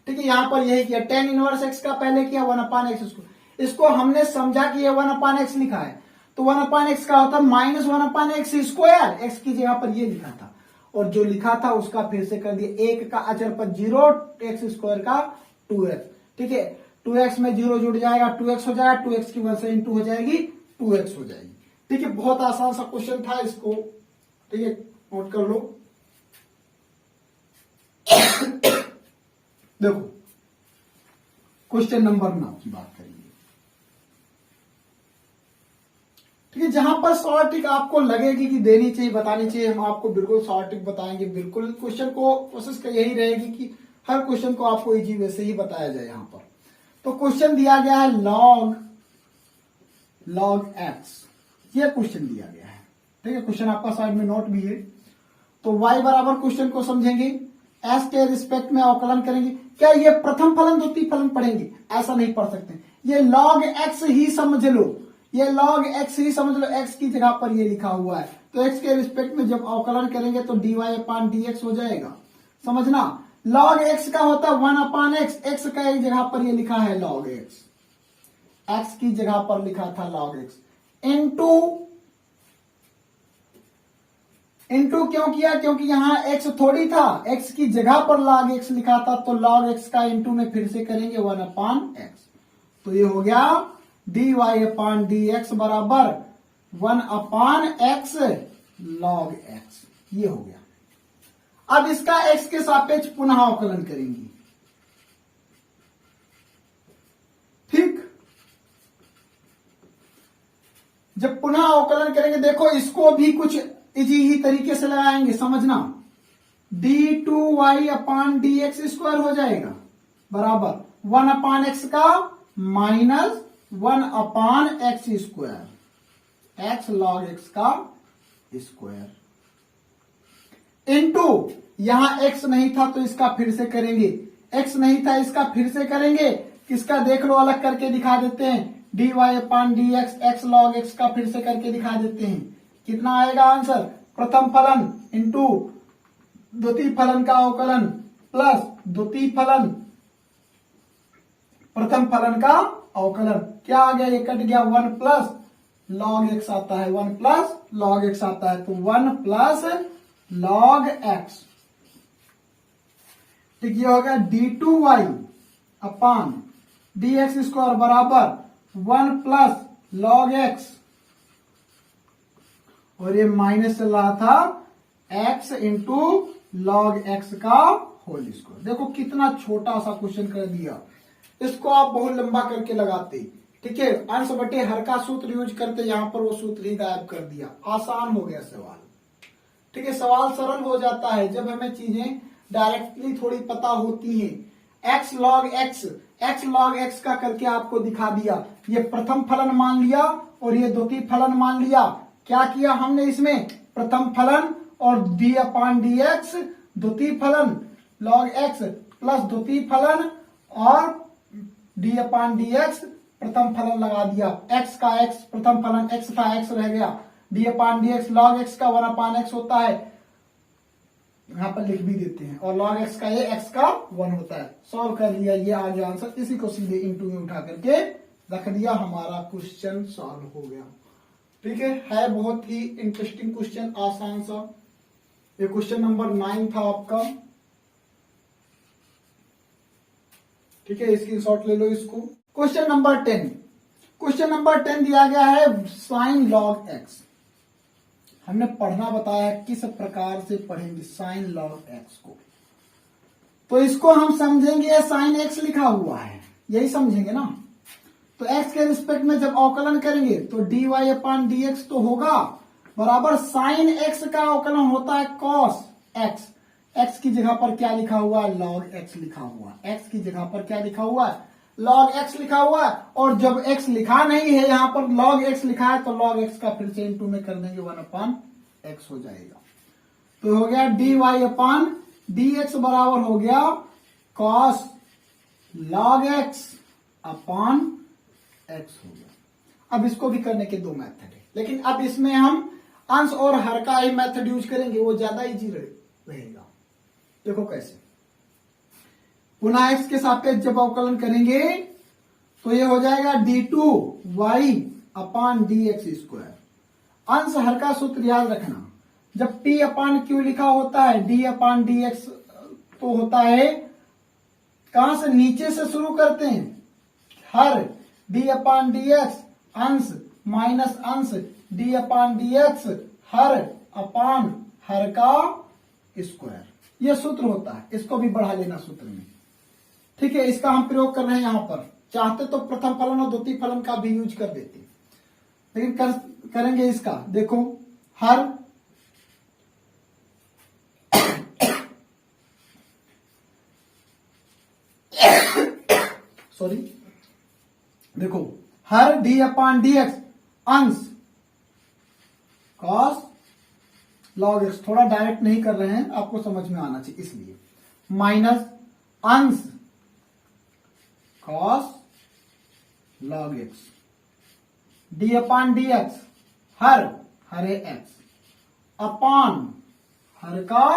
ठीक है, यहां पर यही किया, tan इनवर्स x का पहले किया 1/x², इसको हमने समझा कि ये 1/x लिखा है तो 1/x का होता है -1/x², x की जगह पर ये लिखा था और जो लिखा था उसका फिर से कर दिया, 1 का अचर पर 0 x² का 2x। ठीक है, 2x में 0 जुड़ जाएगा 2x हो जाएगा, 2x की वजह से इंटू हो जाएगी 2x हो जाएगी। ठीक है, बहुत आसान सा क्वेश्चन था, इसको ठीक है नोट कर लो। देखो क्वेश्चन नंबर 9 की बात करेंगे। ठीक है, जहां पर शॉर्ट ट्रिक आपको लगेगी कि देनी चाहिए, बतानी चाहिए, हम आपको बिल्कुल शॉर्ट ट्रिक बताएंगे। बिल्कुल क्वेश्चन को कोशिश यही रहेगी कि हर क्वेश्चन को आपको इजी वे से ही बताया जाए। यहां पर तो क्वेश्चन दिया गया है log x, ये क्वेश्चन दिया गया है। ठीक है, क्वेश्चन आपका साइड में नोट भी है। तो y बराबर क्वेश्चन को समझेंगे, s के रिस्पेक्ट में अवकलन करेंगे। क्या ये प्रथम फलन द्वितीय फलन पढ़ेंगे? ऐसा नहीं पढ़ सकते, ये log x ही समझ लो, ये log x ही समझ लो, x की जगह पर ये लिखा हुआ है। तो x के रिस्पेक्ट में जब अवकलन करेंगे तो dy/dx हो जाएगा। समझना, log x का होता है 1/x, x का एक जगह पर ये लिखा है log x, x की जगह पर लिखा था log x, इंटू क्यों किया? क्योंकि यहां x थोड़ी था, x की जगह पर log x लिखा था, तो log x का इंटू में फिर से करेंगे 1/x, तो ये हो गया dy/dx बराबर 1/x log x, ये हो गया। अब इसका x के सापेक्ष पुनः अवकलन करेंगे। ठीक, जब पुनः अवकलन करेंगे देखो इसको भी कुछ इजी ही तरीके से लगाएंगे, समझना, d2y/dx² हो जाएगा बराबर 1/x का -1/x², x log x का स्क्वायर इनटू, यहां एक्स नहीं था तो इसका फिर से करेंगे, एक्स नहीं था इसका फिर से करेंगे, किसका देख लो अलग करके दिखा देते हैं, dy upon D X, X log X का फिर से करके दिखा देते हैं। कितना आएगा आंसर, प्रथम फलन इंटू द्वितीय फलन का अवकलन प्लस द्वितीय फलन प्रथम फलन का अवकलन, क्या आ गया, ये कट गया, 1 प्लस लॉग एक्स आता है, 1 प्लस लॉग एक्स आता है, तो 1 प्लस लॉग एक्स, ठीक, ये हो गया d2y अपान डी एक्स स्क्वायर बराबर 1 प्लस लॉग एक्स, और ये माइनस चल रहा था x इंटू लॉग एक्स का होल स्क्वायर। देखो कितना छोटा सा क्वेश्चन कर दिया, इसको आप बहुत लंबा करके लगाते, ठीक है, अंश बटे हर का सूत्र यूज करते, यहां पर वो सूत्र ही गायब कर दिया, आसान हो गया सवाल, ठीक है, सवाल सरल हो जाता है जब हमें चीजें डायरेक्टली थोड़ी पता होती हैं। x लॉग x का करके आपको दिखा दिया, ये प्रथम फलन मान लिया और ये द्वितीय फलन मान लिया, क्या किया हमने इसमें, प्रथम फलन और d अपान डी एक्स द्वितीय फलन log x प्लस द्वितीय फलन और d अपान डी एक्स प्रथम फलन लगा दिया, x का x प्रथम फलन x था x रह गया, d अपान डी एक्स लॉग x का 1 अपान x होता है, यहां पर लिख भी देते हैं, और log x का ये x का 1 होता है। सॉल्व कर लिया, ये आ गया आंसर, इसी को सीधे इंटू में उठा करके रख दिया, हमारा क्वेश्चन सॉल्व हो गया, ठीक है बहुत ही इंटरेस्टिंग क्वेश्चन, आसान सा, ये क्वेश्चन नंबर 9 था आपका, ठीक है, स्क्रीनशॉट ले लो इसको। क्वेश्चन नंबर 10, क्वेश्चन नंबर 10 दिया गया है साइन लॉग एक्स, हमने पढ़ना बताया किस प्रकार से पढ़ेंगे साइन लॉग एक्स को, तो इसको हम समझेंगे साइन एक्स लिखा हुआ है, यही समझेंगे ना, तो x के रिस्पेक्ट में जब अवकलन करेंगे तो dy अपान डी एक्स तो होगा बराबर साइन x का अवकलन होता है कॉस x, x की जगह पर क्या लिखा हुआ है, log x लिखा हुआ है, x की जगह पर क्या लिखा हुआ है, log x लिखा हुआ है, और जब x लिखा नहीं है यहां पर log x लिखा है तो log x का फिर से इंटू में कर देंगे, 1 अपान x हो जाएगा, तो हो गया dy अपान डी एक्स बराबर हो गया कॉस log x अपान x हो गया। अब इसको भी करने के दो मेथड है, लेकिन अब इसमें हम अंश और हर का ही मेथड यूज करेंगे, वो ज्यादा इजी रहेगा। देखो कैसे, पुनः x के सापेक्ष जब अवकलन करेंगे तो ये हो जाएगा d2y अपान डी एक्स स्क्वायर, अंश हर का सूत्र याद रखना, जब p अपान क्यू लिखा होता है d अपान डी एक्स तो होता है, कहां से, नीचे से शुरू करते हैं, हर d अपान डी एक्स अंश माइनस अंश d अपान डी एक्स हर अपान हर का स्क्वायर, यह सूत्र होता है, इसको भी बढ़ा लेना सूत्र में, ठीक है, इसका हम प्रयोग कर रहे हैं यहां पर, चाहते तो प्रथम फलन और द्वितीय फलन का भी यूज कर देते, लेकिन करेंगे इसका, देखो हर सॉरी, देखो हर d अपान डी एक्स अंश कॉस लॉग एक्स, थोड़ा डायरेक्ट नहीं कर रहे हैं, आपको समझ में आना चाहिए इसलिए, माइनस अंश cos log x D upon D x हर हरे एक्स अपान हर का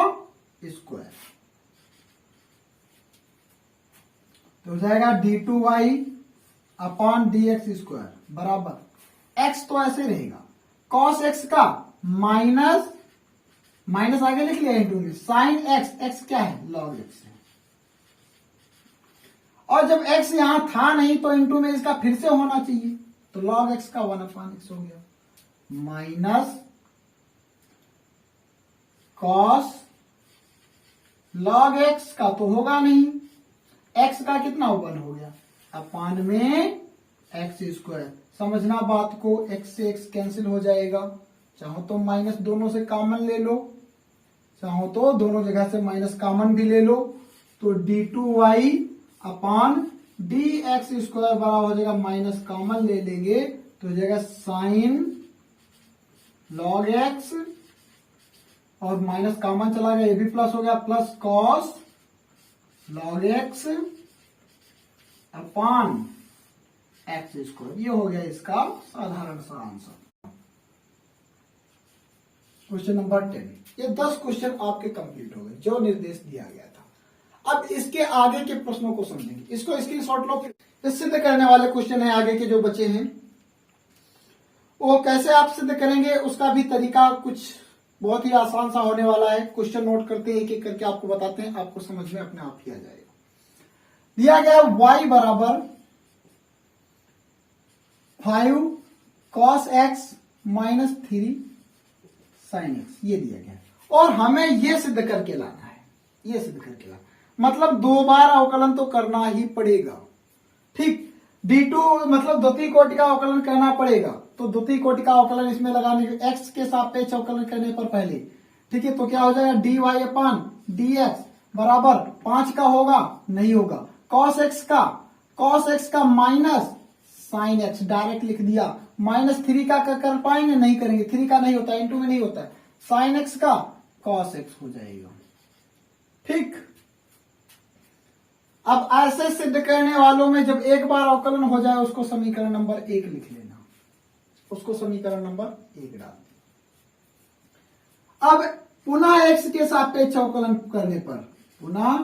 स्क्वायर, तो हो जाएगा d2y अपान डी एक्स स्क्वायर बराबर x तो ऐसे रहेगा cos x का माइनस माइनस आगे लिख लिया इंटू में साइन x, x क्या है log x है, और जब x यहां था नहीं तो इंटू में इसका फिर से होना चाहिए, तो log x का 1 अपान x हो गया माइनस cos log x का तो होगा नहीं, x का कितना 1 हो गया अपान में x स्क्वायर, समझना बात को, x से x कैंसिल हो जाएगा, चाहो तो माइनस दोनों से कॉमन ले लो, चाहो तो दोनों जगह से माइनस कॉमन भी ले लो, तो d2y अपान डी एक्स स्क्वायर बराबर हो जाएगा, माइनस कॉमन ले लेंगे तो हो जाएगा साइन लॉग एक्स और माइनस कॉमन चला गया, ये भी प्लस हो गया, plus cos log x upon x square. ये हो गया इसका साधारण सा आंसर। Question number 10। ये 10 क्वेश्चन आपके कंप्लीट हो गए जो निर्देश दिया गया था। अब इसके आगे के प्रश्नों को समझेंगे। इसको स्क्रीनशॉट लो। फिर सिद्ध करने वाले क्वेश्चन है आगे के जो बचे हैं, वो कैसे आप सिद्ध करेंगे उसका भी तरीका कुछ बहुत ही आसान सा होने वाला है। क्वेश्चन नोट करते हैं, एक एक करके आपको बताते हैं, आपको समझ में अपने आप ही आ जाएगा। दिया गया y बराबर 5 cos x minus 3 sin x, ये दिया गया है और हमें ये सिद्ध करके लाना है। ये सिद्ध करके लाना मतलब 2 बार अवकलन तो करना ही पड़ेगा। ठीक, d2 मतलब द्वितीय कोटि का अवकलन करना पड़ेगा। तो द्वितीय कोटि का अवकलन इसमें लगाने के x के सापेक्ष अवकलन करने पर पहले, ठीक है, तो क्या हो जाएगा dy अपान dx बराबर 5 का होगा, नहीं होगा, cos x का माइनस sin x डायरेक्ट लिख दिया, माइनस 3 का कर पाएंगे, नहीं करेंगे, 3 का नहीं होता, इनटू में नहीं होता है, sin x का cos x हो जाएगा। ठीक, अब ऐसे सिद्ध करने वालों में जब एक बार अवकलन हो जाए उसको समीकरण नंबर 1 लिख लेना, उसको समीकरण नंबर 1 डाल दें। अब पुनः x के सापेक्ष अवकलन करने पर, पुनः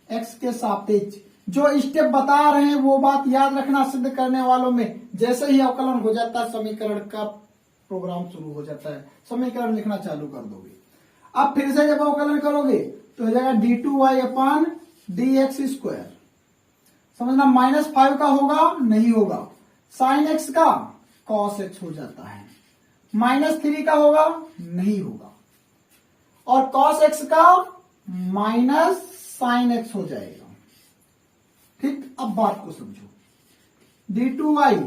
x के सापेक्ष जो स्टेप बता रहे हैं वो बात याद रखना। सिद्ध करने वालों में जैसे ही अवकलन हो जाता है समीकरण का प्रोग्राम शुरू हो जाता है, समीकरण लिखना चालू कर दोगे। अब फिर से जब अवकलन करोगे तो हो जाएगा d2y अपान dx स्क्वायर, समझना, -5 का होगा, नहीं होगा, sin x का cos x हो जाता है, -3 का होगा, नहीं होगा, और cos x का माइनस sin x हो जाएगा। ठीक, अब बात को समझो, d2y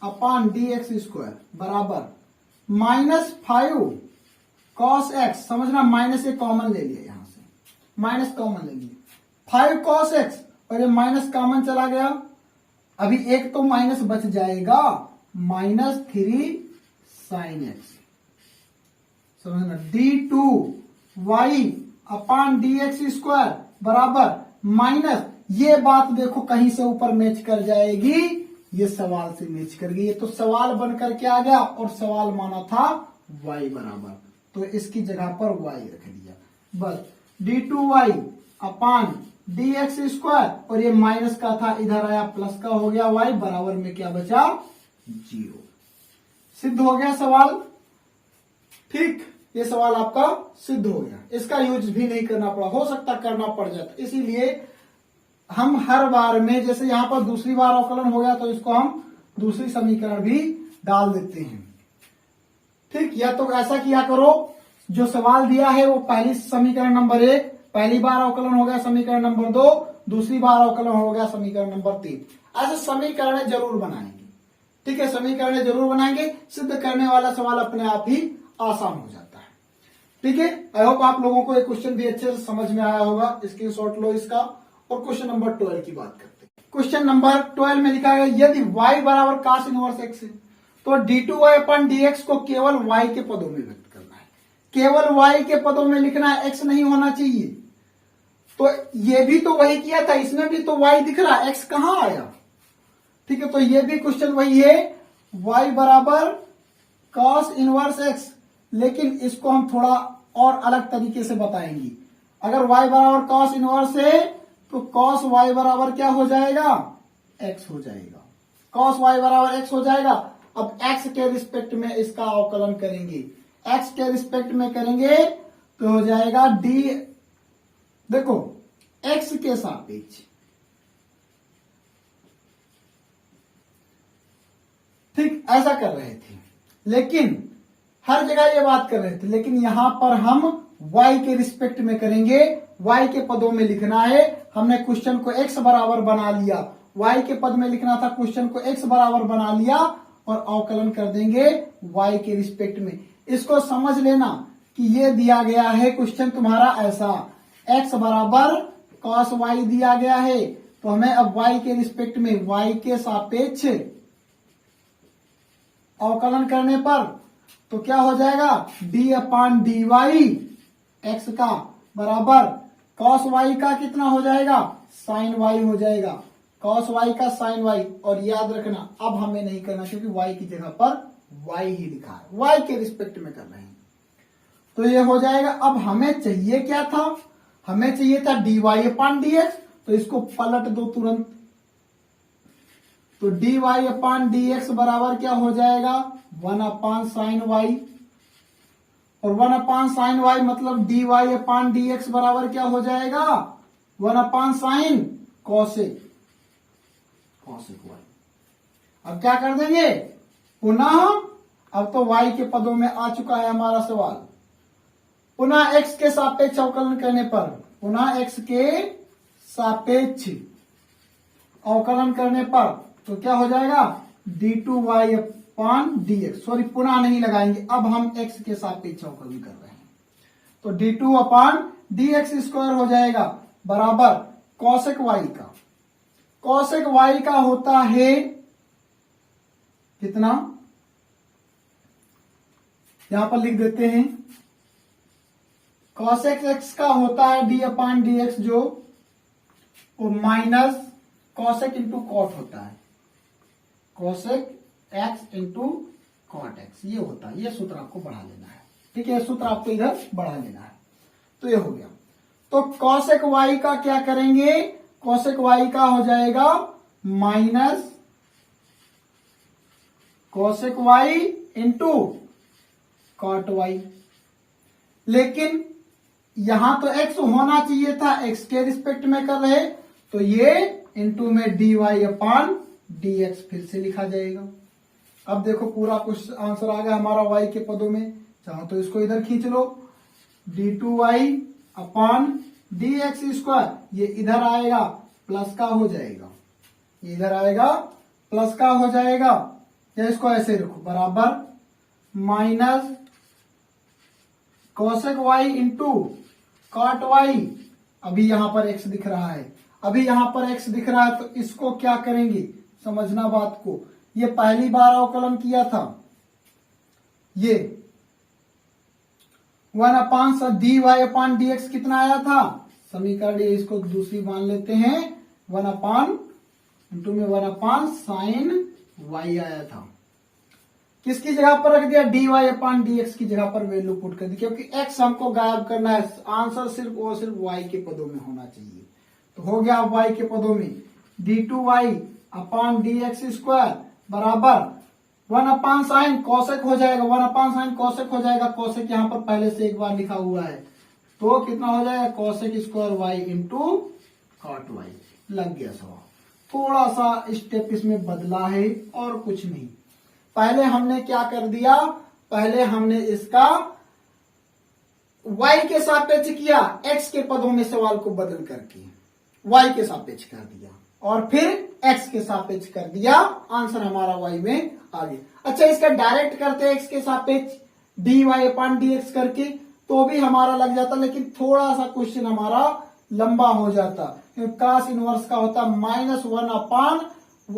अपान dx स्क्वायर बराबर -5 cos x, समझना, माइनस से कॉमन ले लिया, यहां से माइनस कॉमन ले लिया, 5 cos x और ये माइनस कॉमन चला गया, अभी एक तो माइनस बच जाएगा, -3 sin x, समझना, d2y अपान dx स्क्वायर बराबर माइनस, ये बात देखो कहीं से ऊपर मैच कर जाएगी, ये सवाल से मैच कर गई, ये तो सवाल बन करके आ गया और सवाल माना था y बराबर, तो इसकी जगह पर y रख दिया, बस d2y अपान dx स्क्वायर और ये माइनस का था, इधर आया प्लस का हो गया, y बराबर में क्या बचा, 0। सिद्ध हो गया सवाल। ठीक, ये सवाल आपका सिद्ध हो गया, इसका यूज भी नहीं करना पड़ा, हो सकता करना पड़ जाता, इसीलिए हम हर बार में, जैसे यहां पर दूसरी बार अवकलन हो गया तो इसको हम दूसरी समीकरण भी डाल देते हैं। ठीक, या तो ऐसा किया करो, जो सवाल दिया है वो पहली समीकरण नंबर 1, पहली बार अवकलन हो गया समीकरण नंबर 2, दूसरी बार अवकलन हो गया समीकरण नंबर 3, ऐसे समीकरण जरूर बनाएंगे। ठीक है, समीकरण जरूर बनाएंगे, सिद्ध करने वाला सवाल अपने आप ही आसान हो जाता है। ठीक है, आई होप आप लोगों को ये क्वेश्चन भी अच्छे से समझ में आया होगा। स्क्रीनशॉट लो इसका और क्वेश्चन नंबर 12 की बात करते हैं। क्वेश्चन नंबर 12 में लिखा है यदि y बराबर cos इनवर्स x है तो d2y अपन dx को केवल y के पदों में व्यक्त करना है, केवल y के पदों में लिखना है, x नहीं होना चाहिए। तो ये भी तो वही किया था, इसमें भी तो y दिख रहा है, x कहां आया। ठीक है, तो ये भी क्वेश्चन वही है, y बराबर cos इनवर्स x, लेकिन इसको हम थोड़ा और अलग तरीके से बताएंगे। अगर y बराबर cos इनवर्स है तो cos y बराबर क्या हो जाएगा, x हो जाएगा, cos y बराबर x हो जाएगा। अब x के रिस्पेक्ट में इसका अवकलन करेंगे, x के रिस्पेक्ट में करेंगे तो हो जाएगा d, देखो x के सापेक्ष, ठीक, ऐसा कर रहे थे, लेकिन हर जगह ये बात कर रहे थे, लेकिन यहां पर हम y के रिस्पेक्ट में करेंगे, y के पदों में लिखना है। हमने क्वेश्चन को x बराबर बना लिया, y के पद में लिखना था, क्वेश्चन को x बराबर बना लिया और अवकलन कर देंगे y के रिस्पेक्ट में। इसको समझ लेना कि ये दिया गया है क्वेश्चन तुम्हारा ऐसा, x बराबर cos y दिया गया है, तो हमें अब y के रिस्पेक्ट में y के सापेक्ष अवकलन करने पर तो क्या हो जाएगा, d अपान dy एक्स का बराबर कॉस वाई का कितना हो जाएगा, साइन वाई हो जाएगा, कॉस वाई का साइन वाई। और याद रखना अब हमें नहीं करना क्योंकि वाई की जगह पर वाई ही लिखा है, वाई के रिस्पेक्ट में कर रहे हैं। तो ये हो जाएगा। अब हमें चाहिए क्या था, हमें चाहिए था dy अपान dx, तो इसको पलट दो तुरंत। तो dy अपान dx बराबर क्या हो जाएगा, 1 अपान साइन वाई, और 1 अपान साइन वाई मतलब dy अपान dx बराबर क्या हो जाएगा, 1 अपान साइन कॉसेक वाई। अब क्या कर देंगे, पुनः अब तो y के पदों में आ चुका है हमारा सवाल, पुनः x के सापेक्ष अवकलन करने पर, पुनः x के सापेक्ष अवकलन करने पर तो क्या हो जाएगा, d2y अपान dx। सॉरी पुनः नहीं लगाएंगे, अब हम x के सापेक्ष अवकलन कर रहे हैं। तो d2 अपान dx स्क्वायर हो जाएगा बराबर कॉसेक y का, कॉसेक y का होता है कितना, यहां पर लिख देते हैं, कॉसेक x का होता है d अपान dx जो वो माइनस कॉसेक इंटू कॉट होता है, cosec x into cot x ये होता है। ये सूत्र आपको बढ़ा लेना है, ठीक है, सूत्र आपको इधर बढ़ा लेना है। तो ये हो गया। तो कॉसेक y का क्या करेंगे, कॉसेक y का हो जाएगा minus cosec y into cot y। लेकिन यहां तो x होना चाहिए था, x के रिस्पेक्ट में कर रहे, तो ये इंटू में dy अपान dx फिर से लिखा जाएगा। अब देखो पूरा कुछ आंसर आ गया हमारा y के पदों में, चाहो तो इसको इधर खींच लो, d2y अपान dx स्क्वायर, ये इधर आएगा प्लस का हो जाएगा, ये इधर आएगा प्लस का हो जाएगा, या इसको ऐसे रखो बराबर minus cosec y into cot y। अभी यहां पर x दिख रहा है, अभी यहां पर x दिख रहा है, तो इसको क्या करेंगे, समझना बात को, ये पहली बार अवकलन किया था, ये 1 अपान dy अपान dx कितना आया था, समीकरण ये इसको दूसरी मान लेते हैं, 1 अपान इंटू में 1 अपान साइन y आया था। किसकी जगह पर रख दिया, dy अपान dx की जगह पर वैल्यू पुट कर दी, क्योंकि x हमको गायब करना है, आंसर सिर्फ और सिर्फ y के पदों में होना चाहिए। तो हो गया y के पदों में d2y अपान dx स्क्वायर बराबर 1 अपान साइन कॉसेक हो जाएगा, 1 अपान साइन कॉसेक हो जाएगा, कॉसेक यहां पर पहले से एक बार लिखा हुआ है, तो कितना हो जाएगा cosec square y into cot y। लग गया सवाल, थोड़ा सा स्टेप इसमें बदला है और कुछ नहीं। पहले हमने क्या कर दिया, पहले हमने इसका y के सापेक्ष किया, x के पदों में सवाल को बदल करके y के सापेक्ष कर दिया, और फिर x के सापेक्ष कर दिया, आंसर हमारा y में आ गया। अच्छा इसका डायरेक्ट करते x के सापेक्ष dy अपान dx करके तो भी हमारा लग जाता, लेकिन थोड़ा सा क्वेश्चन हमारा लंबा हो जाता, क्योंकि कास इनवर्स का होता -1 upon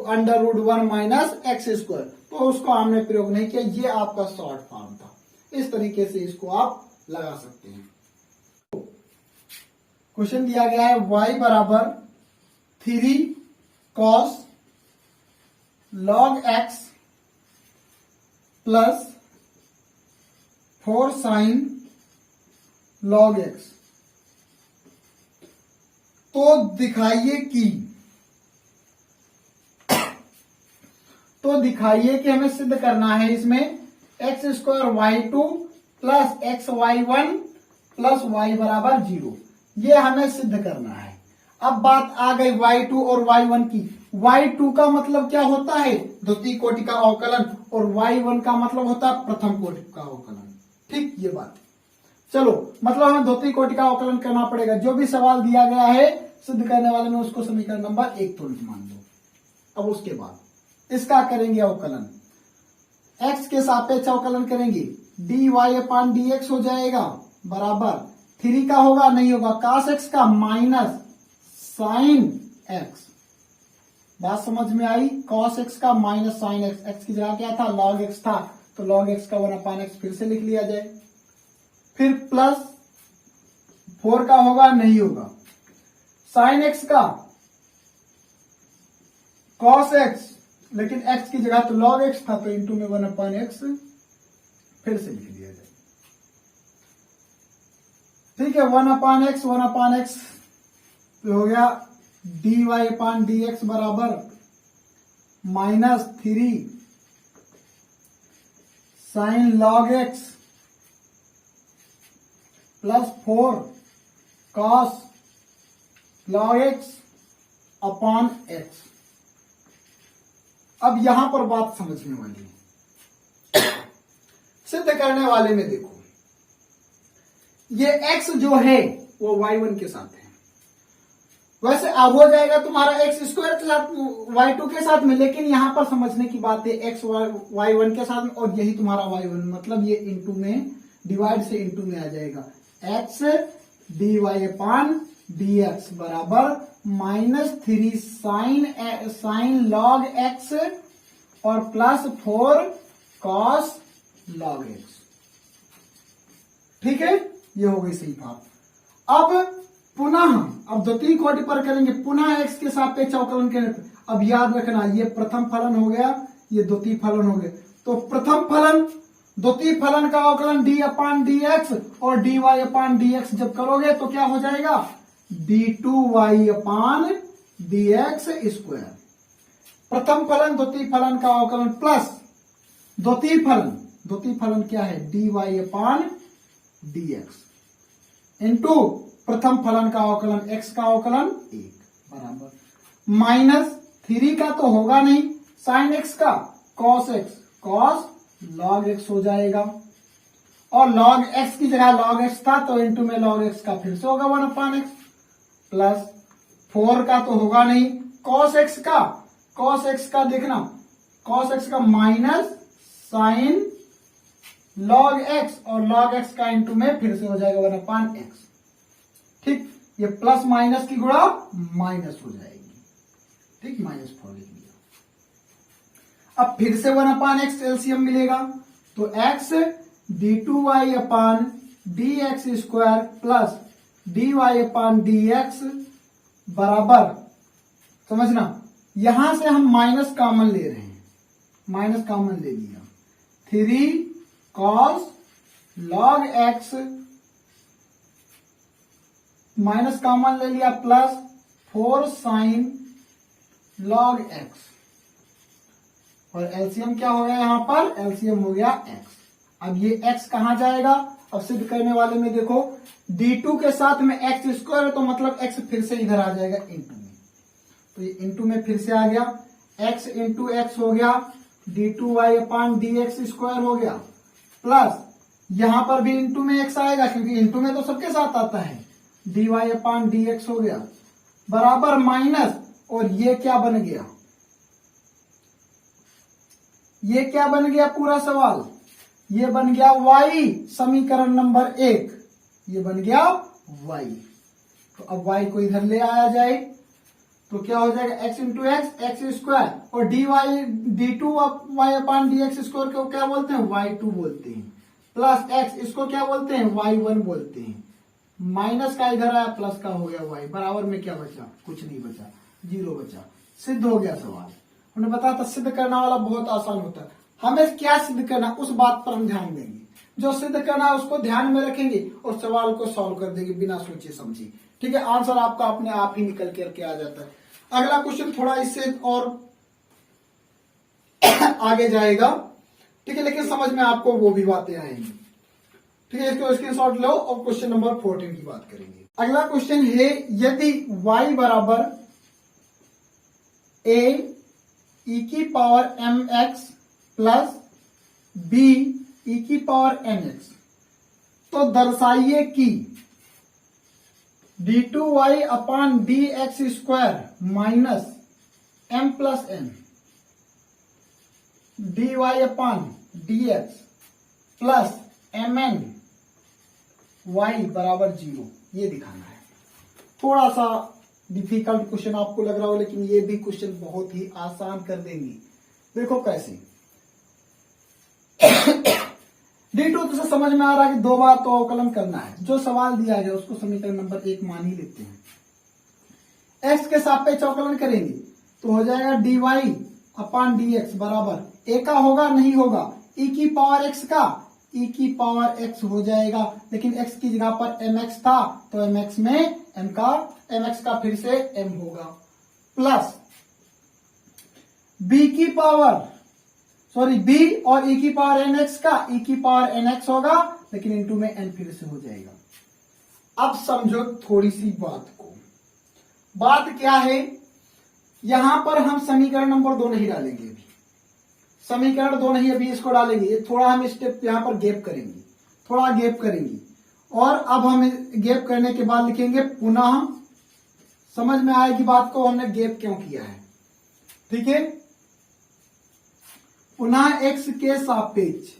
under root 1 minus x square, तो उसको हमने प्रयोग नहीं किया, ये आपका शॉर्ट फॉर्म था। इस तरीके से इसको आप लगा सकते हैं। क्वेश्चन दिया गया है y बराबर 3 cos log x plus 4 sin log x। तो दिखाइए कि हमें सिद्ध करना है इसमें x square y2 plus x y1 plus y बराबर 0, ये हमें सिद्ध करना है। अब बात आ गई y2 और y1 की। y2 का मतलब क्या होता है, द्वितीय कोटि का अवकलन, और y1 का मतलब होता है प्रथम कोटि का अवकलन। ठीक, ये बात चलो, मतलब हमें द्वितीय कोटि का अवकलन करना पड़ेगा। जो भी सवाल दिया गया है सिद्ध करने वाले में उसको समीकरण नंबर 1 तुरंत मान लो। अब उसके बाद इसका करेंगे अवकलन, x के सापेक्ष अवकलन करेंगे, dy अपान dx हो जाएगा बराबर 3 का होगा, नहीं होगा, cos x का माइनस साइन x। बात समझ में आई, cos x का माइनस साइन x, x की जगह क्या था log x था, तो log x का 1 अपान x फिर से लिख लिया जाए, फिर प्लस 4 का होगा नहीं होगा। साइन एक्स का कॉस एक्स, लेकिन एक्स की जगह तो लॉग एक्स था तो इंटू में 1/x फिर से लिख दिया जाए। ठीक है, 1/x तो हो गया dy/dx बराबर -3 sign log x plus 4 cos log x upon x. अब यहां पर बात समझने वाली है। सिद्ध करने वाले में देखो, ये x जो है वो y1 के साथ है। वैसे अब हो जाएगा तुम्हारा x स्क्वायर के साथ y2 के साथ में, लेकिन यहां पर समझने की बात है x y1 के साथ में, और यही तुम्हारा y1 मतलब ये इंटू में डिवाइड से इंटू में आ जाएगा। x dy/dx बराबर -3 साइन लॉग x और प्लस 4 कॉस लॉग x। ठीक है, ये हो गई सही बात। अब पुनः अब द्वितीय कोटि पर करेंगे, पुनः x के सापेक्ष अवकलन करें। अब याद रखना, ये प्रथम फलन हो गया, ये द्वितीय फलन हो गया। तो प्रथम फलन द्वितीय फलन का अवकलन d/dx और dy/dx जब करोगे तो क्या हो जाएगा, d2y/dx स्क्वायर। प्रथम फलन द्वितीय फलन का अवकलन प्लस द्वितीय फलन क्या है, dy/dx इंटू प्रथम फलन का अवकलन x का अवकलन 1 बराबर -3 का तो होगा नहीं, साइन x का cos x cos log x हो जाएगा, और log x की जगह log x था तो इंटू में log x का फिर से होगा 1/x प्लस 4 का तो होगा नहीं, cos x का देखना, cos x का माइनस साइन log x और log x का इंटू में फिर से हो जाएगा 1/x। ठीक, ये प्लस माइनस की गुणा माइनस हो जाएगी। ठीक, -4 लिख दिया। अब फिर से 1/x एलसीएम मिलेगा तो x d2y/dx square plus dy/dx बराबर, समझना यहां से हम माइनस कॉमन ले रहे हैं, माइनस कॉमन ले लिया, 3 cos log x minus common ले लिया प्लस 4 साइन log x, और एलसीएम क्या हो गया, यहां पर एलसीएम हो गया x। अब ये x कहां जाएगा, अब सिद्ध करने वाले में देखो d2 के साथ में x स्क्वायर है तो मतलब x फिर से इधर आ जाएगा इंटू में, तो ये इंटू में फिर से आ गया, x इंटू एक्स हो गया d2y/dx स्क्वायर हो गया, प्लस यहां पर भी इंटू में x आएगा क्योंकि इंटू में तो सबके साथ आता है, dy/dx हो गया बराबर माइनस, और ये क्या बन गया, ये क्या बन गया पूरा सवाल, ये बन गया y, समीकरण नंबर 1 ये बन गया y। तो अब y को इधर ले आया जाए तो क्या हो जाएगा, x इंटू एक्स स्क्वायर, और d2y/dx स्क्वायर को क्या बोलते हैं, y2 बोलते हैं, प्लस x इसको क्या बोलते हैं, y1 बोलते हैं, माइनस का इधर आया प्लस का हो गया y, बराबर में क्या बचा, कुछ नहीं बचा, 0 बचा। सिद्ध हो गया सवाल। हमने बताया था सिद्ध करने वाला बहुत आसान होता है, हमें क्या सिद्ध करना उस बात पर हम ध्यान देंगे, जो सिद्ध करना है उसको ध्यान में रखेंगे और सवाल को सॉल्व कर देंगे बिना सोचे समझे। ठीक है, आंसर आपका अपने आप ही निकल करके आ जाता है। अगला क्वेश्चन थोड़ा इससे और आगे जाएगा, ठीक है, लेकिन समझ में आपको वो भी बातें आएंगी। ठीक है, इसको स्क्रीनशॉट लो और क्वेश्चन नंबर 14 की बात करेंगे। अगला क्वेश्चन है, यदि y बराबर a e⁻mx plus b e⁻nx, तो दर्शाइए कि d2y/dx square minus m plus n dy/dx plus mn y बराबर 0, ये दिखाना है। थोड़ा सा डिफिकल्ट क्वेश्चन आपको लग रहा हो, लेकिन ये भी क्वेश्चन बहुत ही आसान कर देंगे। देखो कैसे, D2 तो समझ में आ रहा है कि 2 बार तो अवकलन करना है। जो सवाल दिया गया उसको समीकरण नंबर 1 मान ही लेते हैं। x के सापेक्ष अवकलन करेंगे तो हो जाएगा dy अपॉन dx बराबर a का होगा नहीं होगा e की पावर x का e की पावर x हो जाएगा, लेकिन x की जगह पर mx था तो mx में mx का फिर से m होगा, प्लस b की पावर b और e की पावर nx का e की पावर nx होगा, लेकिन इनटू में n फिर से हो जाएगा। अब समझो थोड़ी सी बात को। बात क्या है, यहां पर हम समीकरण नंबर 2 नहीं डालेंगे। अभी समीकरण 2 नहीं, अभी इसको डालेंगे। थोड़ा हम स्टेप यहां पर गैप करेंगे, थोड़ा गैप करेंगे, और अब हम गैप करने के बाद लिखेंगे पुनः। समझ में आएगी बात को हमने गैप क्यों किया है। ठीक है, पुनः x के सापेक्ष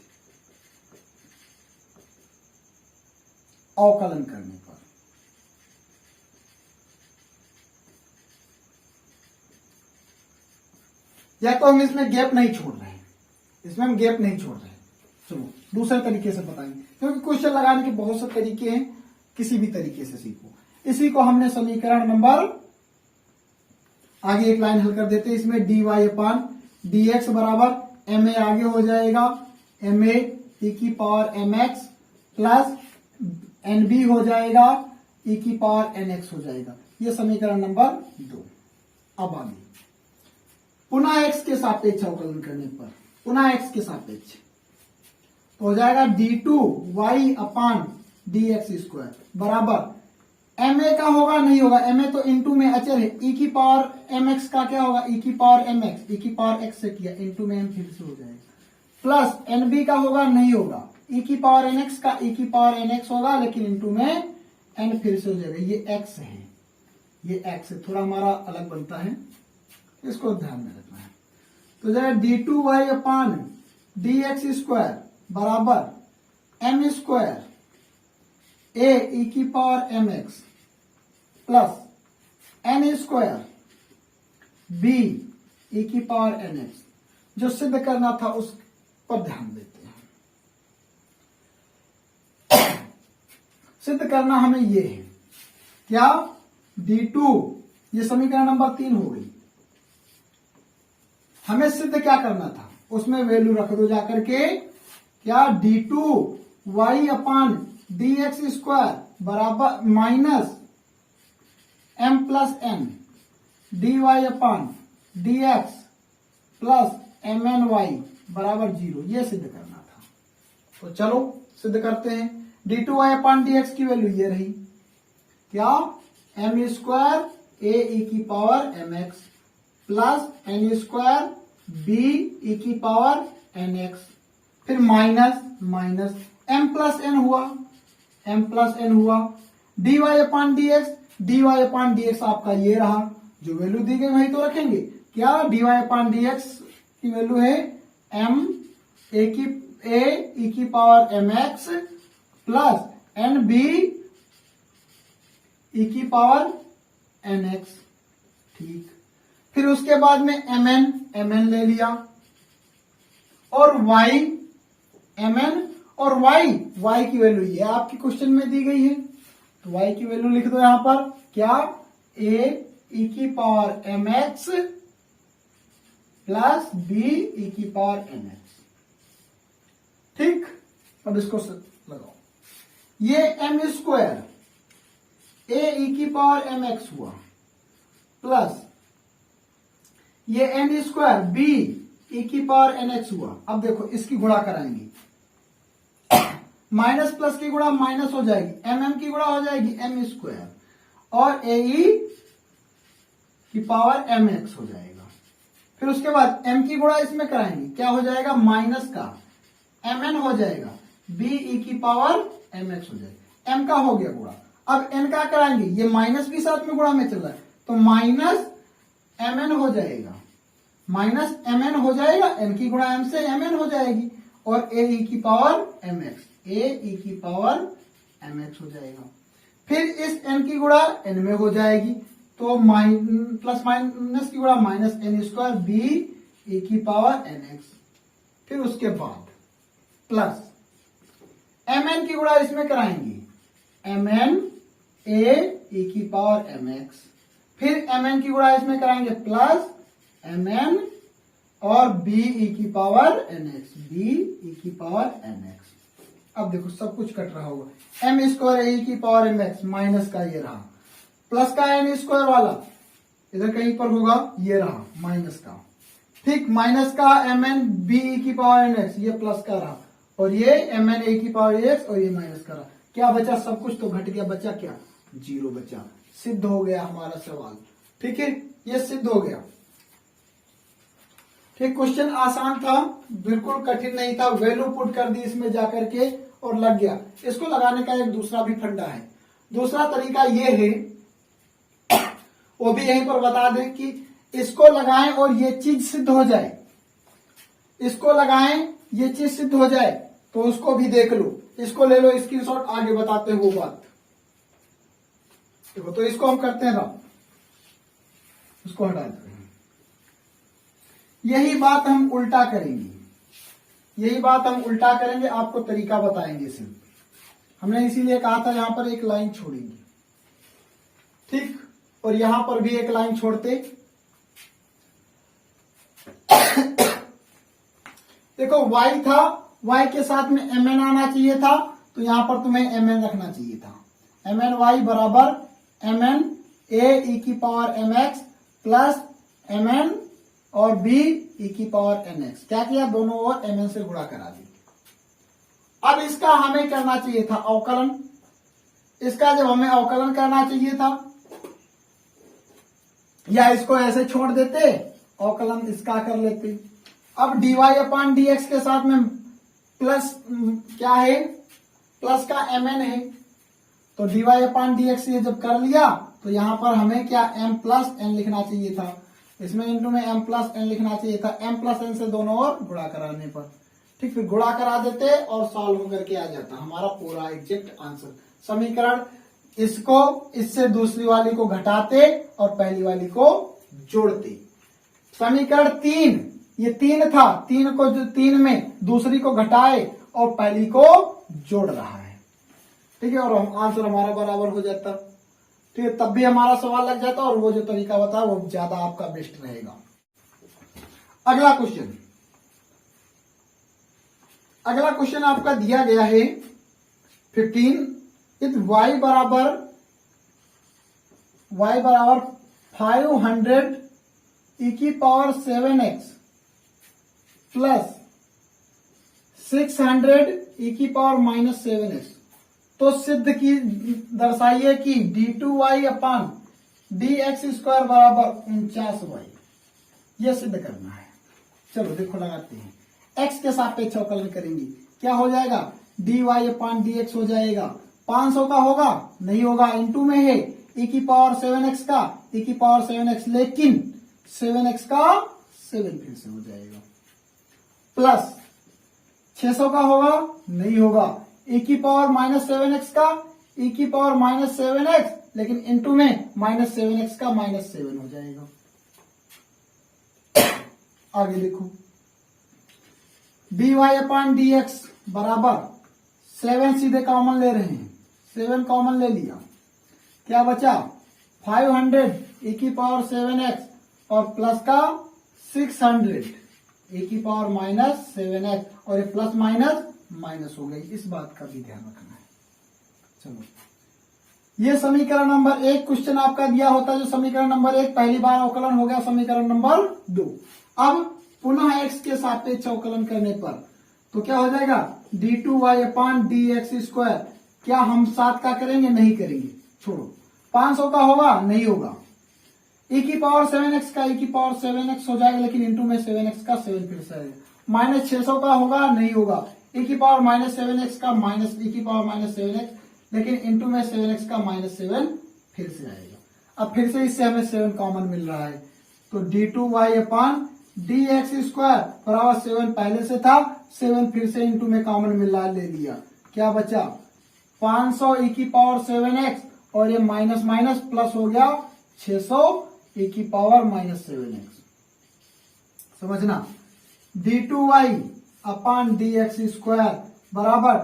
अवकलन करने पर या तो हम इसमें गैप नहीं छोड़ रहे हैं, इसमें हम गैप नहीं छोड़ रहे हैं। चलो दूसरे तरीके से बताएंगे, क्योंकि क्वेश्चन लगाने के बहुत से तरीके हैं, किसी भी तरीके से सीखो। इसी को हमने समीकरण नंबर, आगे एक लाइन हल कर देते हैं। इसमें dy अपॉन dx बराबर ma आगे हो जाएगा ma e की पावर mx प्लस nb हो जाएगा e की पावर nx हो जाएगा। ये समीकरण नंबर 2। अब आगे पुनः x के सापेक्ष अवकलन करने पर, पुनः x के सापेक्ष तो हो जाएगा d2y अपॉन dx स्क्वायर बराबर ma का होगा नहीं होगा, ma तो इनटू में अचर है, e की पावर mx का क्या होगा, e की पावर mx, e की पावर x से किया, इनटू में m फिर से हो जाएगा, प्लस nb का होगा नहीं होगा, e की पावर nx का e की पावर nx होगा, लेकिन इनटू में n फिर से हो जाएगा। ये x है, ये x है, थोड़ा हमारा अलग बनता है, इसको ध्यान में रखना है। तो जाएगा d2y अपॉन dx स्क्वायर बराबर m स्क्वायर a e की power mx plus n square b e की पावर nx। जो सिद्ध करना था उस पर ध्यान देते हैं। सिद्ध करना हमें ये है क्या, d2, ये समीकरण नंबर 3 हो गई। हमें सिद्ध क्या करना था, उसमें वैल्यू रख दो जाकर के, क्या d2y अपॉन dx स्क्वायर बराबर minus m plus n dy upon dx plus mny बराबर 0, ये सिद्ध करना था। तो चलो सिद्ध करते हैं। d2y अपॉन dx की वैल्यू ये रही, क्या m स्क्वायर a e की power mx plus n square b e की पावर nx, फिर minus minus m plus n हुआ, m प्लस n हुआ, dy अपॉन अपॉन dx आपका ये रहा, जो वैल्यू दी गई वही तो रखेंगे। क्या dy अपॉन dx की वैल्यू है m a e की power mx plus n b e की पावर nx। ठीक, फिर उसके बाद में mn ले लिया, और y mn और y की वैल्यू ये आपकी क्वेश्चन में दी गई है, तो y की वैल्यू लिख दो यहां पर, क्या a e की power mx plus b e की पावर nx। ठीक, अब इसको लगाओ, ये m स्क्वायर a e की पावर mx हुआ, प्लस ये n स्क्वायर b e की पावर nx हुआ। अब देखो इसकी गुणा कराएंगे, माइनस प्लस की गुणा माइनस हो जाएगी, mm की गुणा हो जाएगी m स्क्वायर, और a e की पावर mx हो जाएगा। फिर उसके बाद m की गुणा इसमें कराएंगे, क्या हो जाएगा, माइनस का mn हो जाएगा, b e की पावर mx हो जाएगा। m का हो गया गुणा, अब n का कराएंगे, ये माइनस भी साथ में गुणा में चल रहा है, तो माइनस mn हो जाएगा, माइनस mn हो जाएगा, n की गुणा m से mn हो जाएगी, और a e की पावर mx, a e की पावर mx हो जाएगा। फिर इस n की गुणा n में हो जाएगी, तो प्लस माइनस की गुणा minus n square b e की पावर nx। फिर उसके बाद प्लस mn की गुणा इसमें कराएंगे mn a e की पावर mx, फिर mn की गुणा इसमें कराएंगे प्लस mn और b e की पावर nx, b e की पावर nx। अब देखो सब कुछ कट रहा होगा, m स्क्वायर e की पावर mx माइनस का ये रहा, प्लस का n स्क्वायर वाला इधर कहीं पर होगा, ये रहा माइनस का, ठीक, माइनस का mn b e की पावर nx, ये प्लस का रहा, और ये mn a की पावर x और ये माइनस का रहा। क्या बचा? सब कुछ तो घट गया, बचा क्या? जीरो बचा। सिद्ध हो गया हमारा सवाल, ठीक है, ये सिद्ध हो गया। ठीक, क्वेश्चन आसान था, बिल्कुल कठिन नहीं था, वैल्यू पुट कर दी इसमें जाकर के और लग गया। इसको लगाने का एक दूसरा भी फंडा है। दूसरा तरीका ये है, वो भी यहीं पर बता दें कि इसको लगाएं और ये चीज सिद्ध हो जाए, इसको लगाएं ये चीज सिद्ध हो जाए तो उसको भी देख लो, इसको ले लो स्क्रीनशॉट, आगे बताते हैं वो बात। देखो तो इसको हम करते हैं ना, उसको हटा देते हैं, यही बात हम उल्टा करेंगे, यही बात हम उल्टा करेंगे, आपको तरीका बताएंगे सिर्फ। हमने इसीलिए कहा था यहां पर एक लाइन छोड़ेंगे, ठीक, और यहां पर भी एक लाइन छोड़ते। देखो y था, y के साथ में mn आना चाहिए था, तो यहां पर तुम्हें mn रखना चाहिए था। mn y बराबर mn a e की पावर mx प्लस mn और b e की पावर nx। क्या किया? दोनों ओर mn से गुणा करा दी। अब इसका हमें करना चाहिए था अवकलन, इसका जब हमें अवकलन करना चाहिए था, या इसको ऐसे छोड़ देते, अवकलन इसका कर लेते। अब dy अपॉन dx के साथ में प्लस क्या है? प्लस का mn है, तो dy अपॉन dx ये जब कर लिया तो यहां पर हमें क्या m प्लस n लिखना चाहिए था, इसमें इंटू में m प्लस n लिखना चाहिए था, m प्लस n से दोनों ओर गुणा कराने पर, ठीक, फिर गुणा करा देते और सॉल्व होकर के आ जाता हमारा पूरा एग्जैक्ट आंसर। समीकरण इसको इससे दूसरी वाली को घटाते और पहली वाली को जोड़ते। समीकरण 3, ये 3 था, 3 को जो 3 में दूसरी को घटाए और पहली को जोड़ रहा है, ठीक है, और आंसर हमारा बराबर हो जाता, ठीक है, तब भी हमारा सवाल लग जाता और वो जो तरीका बताया वो ज्यादा आपका बेस्ट रहेगा। अगला क्वेश्चन, अगला क्वेश्चन आपका दिया गया है 15, इस y बराबर 500 e की पावर 7x प्लस 600 e की पावर माइनस 7x, तो सिद्ध की दर्शाइए कि d2y अपान dx स्क्वायर बराबर 49y, यह सिद्ध करना है। चलो देखो लगाते हैं, x के सापेक्ष अवकलन करेंगे, क्या हो जाएगा? dy अपान dx हो जाएगा, 500 का होगा? नहीं होगा, इनटू में है e की पावर 7x का, e की पावर 7x, लेकिन 7x का 7 फिर से हो जाएगा, प्लस 600 का होगा? नहीं होगा, e की पावर माइनस 7x का, e की पावर माइनस 7x, लेकिन इनटू में माइनस 7x का माइनस 7 हो जाएगा। आगे देखो, dy अपान dx बराबर 7 सीधे कॉमन ले रहे हैं, 7 कॉमन ले लिया, क्या बचा? 500 e की पावर 7x और प्लस का 600 e की पावर माइनस 7x, और ये प्लस माइनस माइनस हो गई, इस बात का भी ध्यान रखना है। चलो, ये समीकरण नंबर 1 क्वेश्चन आपका दिया होता है, जो समीकरण नंबर 1 पहली बार अवकलन हो गया, समीकरण नंबर 2। अब पुनः x के सापेक्ष अवकलन करने पर तो क्या हो जाएगा? d2y अपान dx स्क्वायर, क्या हम 7 का करेंगे? नहीं करेंगे, छोड़ो। 500 का होगा? नहीं होगा, e की पावर 7x का e की पावर 7x हो जाएगा, लेकिन इंटू में 7x का 7 फिर से आएगा। माइनस 600 का होगा? नहीं होगा, e की पावर माइनस 7x का माइनस e की पावर माइनस 7x, लेकिन इंटू में 7x का माइनस 7 फिर से आएगा। अब फिर से इससे हमें 7 कॉमन मिल रहा है, तो d2y अपान dx स्क्वायर बराबर 7 पहले से था, 7 फिर से इंटू में कॉमन मिल रहा है, ले लिया, क्या बचा? 500 e की पावर 7x, और ये माइनस माइनस प्लस हो गया 600 e की पावर माइनस 7x। समझना, d2y अपान dx स्क्वायर बराबर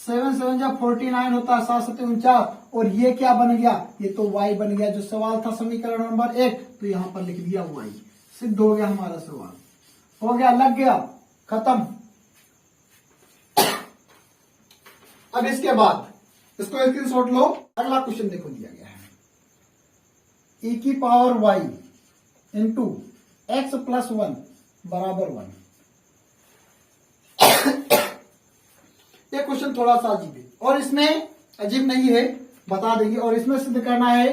7 7 जा 49 होता है, 7 7 49, और ये क्या बन गया, ये तो y बन गया। जो सवाल था समीकरण नंबर 1, तो यहां पर लिख दिया y। सिद्ध हो गया हमारा सवाल, हो गया, लग गया, खत्म। अब इसके बाद इसको स्क्रीनशॉट लो। अगला क्वेश्चन देखो, दिया गया है e की power y into x plus 1 बराबर 1। ये क्वेश्चन थोड़ा सा अजीब है, और इसमें अजीब नहीं है, बता देंगे। और इसमें सिद्ध करना है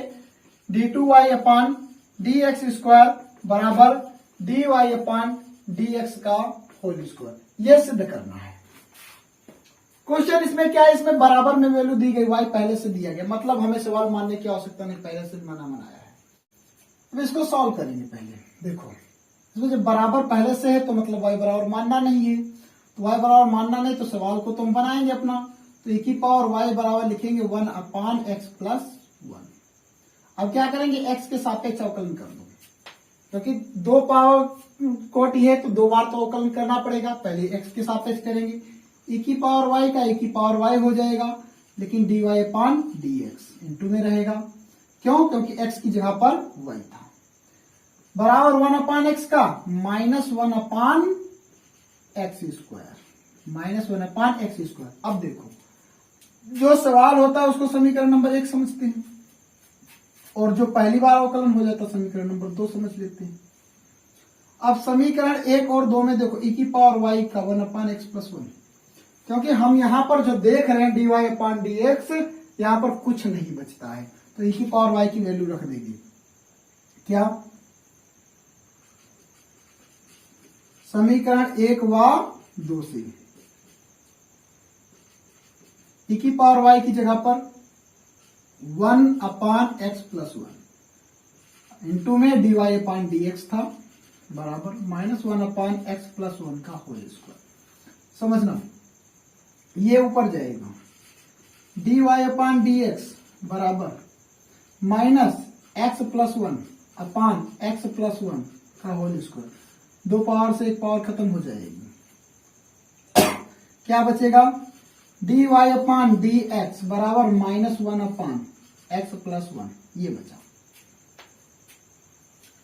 d2y अपान dx स्क्वायर बराबर dy अपान dx का होल स्क्वायर, ये सिद्ध करना है। क्वेश्चन इसमें क्या है, इसमें बराबर में वैल्यू दी गई, y पहले से दिया गया, मतलब हमें सवाल मानने की आवश्यकता नहीं, पहले से बनाया है। अब इसको सॉल्व करेंगे। पहले देखो, इसमें जब बराबर पहले से है तो मतलब y बराबर मानना नहीं है, तो y बराबर मानना नहीं, तो सवाल को तुम बनाएंगे अपना। तो e की पावर y बराबर लिखेंगे 1 अपान एक्स प्लस 1। अब क्या करेंगे, x के सापेक्ष अवकलन कर दो, क्योंकि दो पावर कोटि है तो दो बार तो अवकलन करना पड़ेगा। पहले x के सापेक्ष करेंगे, e की पावर y का e की पावर y हो जाएगा, लेकिन dy अपान dx इंटू में रहेगा। क्यों, क्योंकि x की जगह पर y था, बराबर 1 अपान एक्स का माइनस 1 अपान एक्स स्क्वायर, माइनस 1 अपान एक्स स्क्वायर। अब देखो, जो सवाल होता है उसको समीकरण नंबर 1 समझते हैं, और जो पहली बार अवकलन हो जाता है समीकरण नंबर 2 समझ लेते हैं। अब समीकरण 1 और 2 में देखो, e की पावर y का 1 अपान एक्स प्लस 1, क्योंकि हम यहां पर जो देख रहे हैं dy अपान dx, यहां पर कुछ नहीं बचता है, तो e की पावर y की वैल्यू रख देंगे। क्या, समीकरण 1 व 2 से e की पावर y की जगह पर 1 अपान एक्स प्लस 1 इंटू में dy अपान dx था, बराबर माइनस 1 अपान एक्स प्लस 1 का होल स्क्वायर। समझना, ये ऊपर जाएगा, dy अपान dx बराबर माइनस एक्स प्लस 1 अपान एक्स प्लस 1 का होल स्क्वायर। दो पावर से एक पावर खत्म हो जाएगी, क्या बचेगा, dy अपान dx बराबर माइनस 1 अपान एक्स प्लस 1, ये बचा।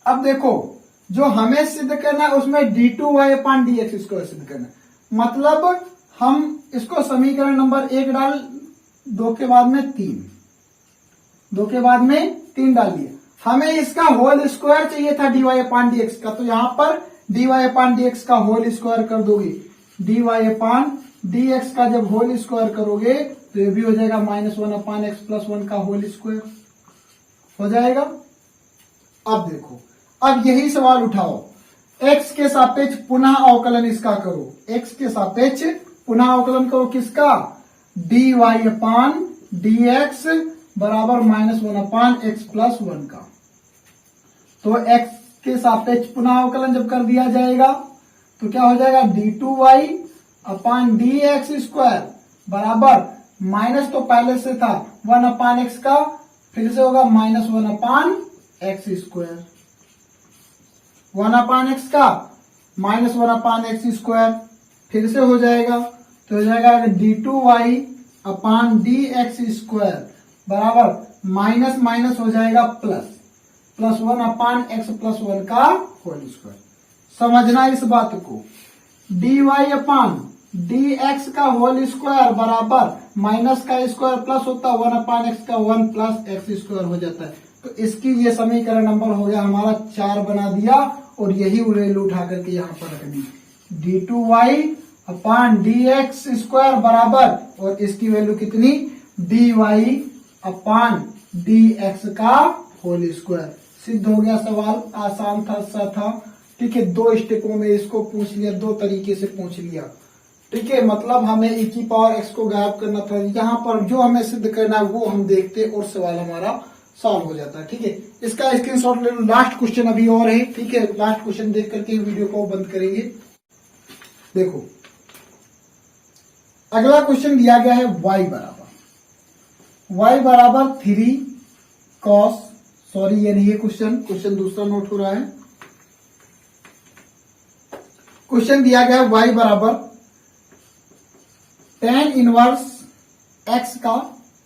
अब देखो, जो हमें सिद्ध करना है उसमें d2y अपान dx स्क्वायर सिद्ध करना है, मतलब हम इसको समीकरण नंबर 1 डाल, 2 के बाद में 3, 2 के बाद में 3 डाल दिए। हमें इसका होल स्क्वायर चाहिए था dy अपान dx का, तो यहां पर dy अपान dx का होल स्क्वायर कर दोगे, dy अपान dx का जब होल स्क्वायर करोगे तो ये भी हो जाएगा माइनस 1 अपान एक्स प्लस 1 का होल स्क्वायर हो जाएगा। अब देखो, अब यही सवाल उठाओ, x के सापेक्ष पुनः अवकलन इसका करो, x के सापेक्ष पुनः अवकलन करो, किसका, dy अपान dx बराबर माइनस 1 अपान एक्स प्लस 1 का। तो x के सापेक्ष पुनः अवकलन जब कर दिया जाएगा तो क्या हो जाएगा, d2y अपान dx स्क्वायर बराबर माइनस तो पहले से था 1 अपान एक्स का, फिर से होगा माइनस 1 अपान एक्स स्क्वायर, 1 अपान एक्स का माइनस 1 अपान एक्स स्क्वायर, फिर से हो जाएगा, तो हो जाएगा d2y अपान dx स्क्वायर बराबर माइनस माइनस हो जाएगा प्लस, प्लस 1 अपान एक्स प्लस 1 का होल स्क्वायर। समझना इस बात को, dy अपान dx का होल स्क्वायर बराबर माइनस का स्क्वायर प्लस होता है 1 अपान एक्स का 1 प्लस एक्स स्क्वायर हो जाता है। तो इसकी ये समीकरण नंबर हो गया हमारा 4 बना दिया, और यही वैल्यू उठा करके यहाँ पर रख दी, d2y अपान dx स्क्वायर बराबर, और इसकी वैल्यू कितनी, dy अपान dx का होल स्क्वायर। सिद्ध हो गया सवाल, आसान था, सा था, ठीक है। 2 स्टेपों में इसको पूछ लिया, 2 तरीके से पूछ लिया, ठीक है। मतलब हमें e की पावर x को गायब करना था, यहाँ पर जो हमें सिद्ध करना है वो हम देखते और सवाल हमारा सॉल्व हो जाता है, ठीक है। इसका स्क्रीनशॉट ले लो। लास्ट क्वेश्चन अभी और है, ठीक है, लास्ट क्वेश्चन देख करके वीडियो को बंद करेंगे। देखो, अगला क्वेश्चन दिया गया है y बराबर 3 cos, सॉरी ये नहीं है क्वेश्चन, क्वेश्चन दूसरा नोट हो रहा है। क्वेश्चन दिया गया है y बराबर tan इनवर्स x का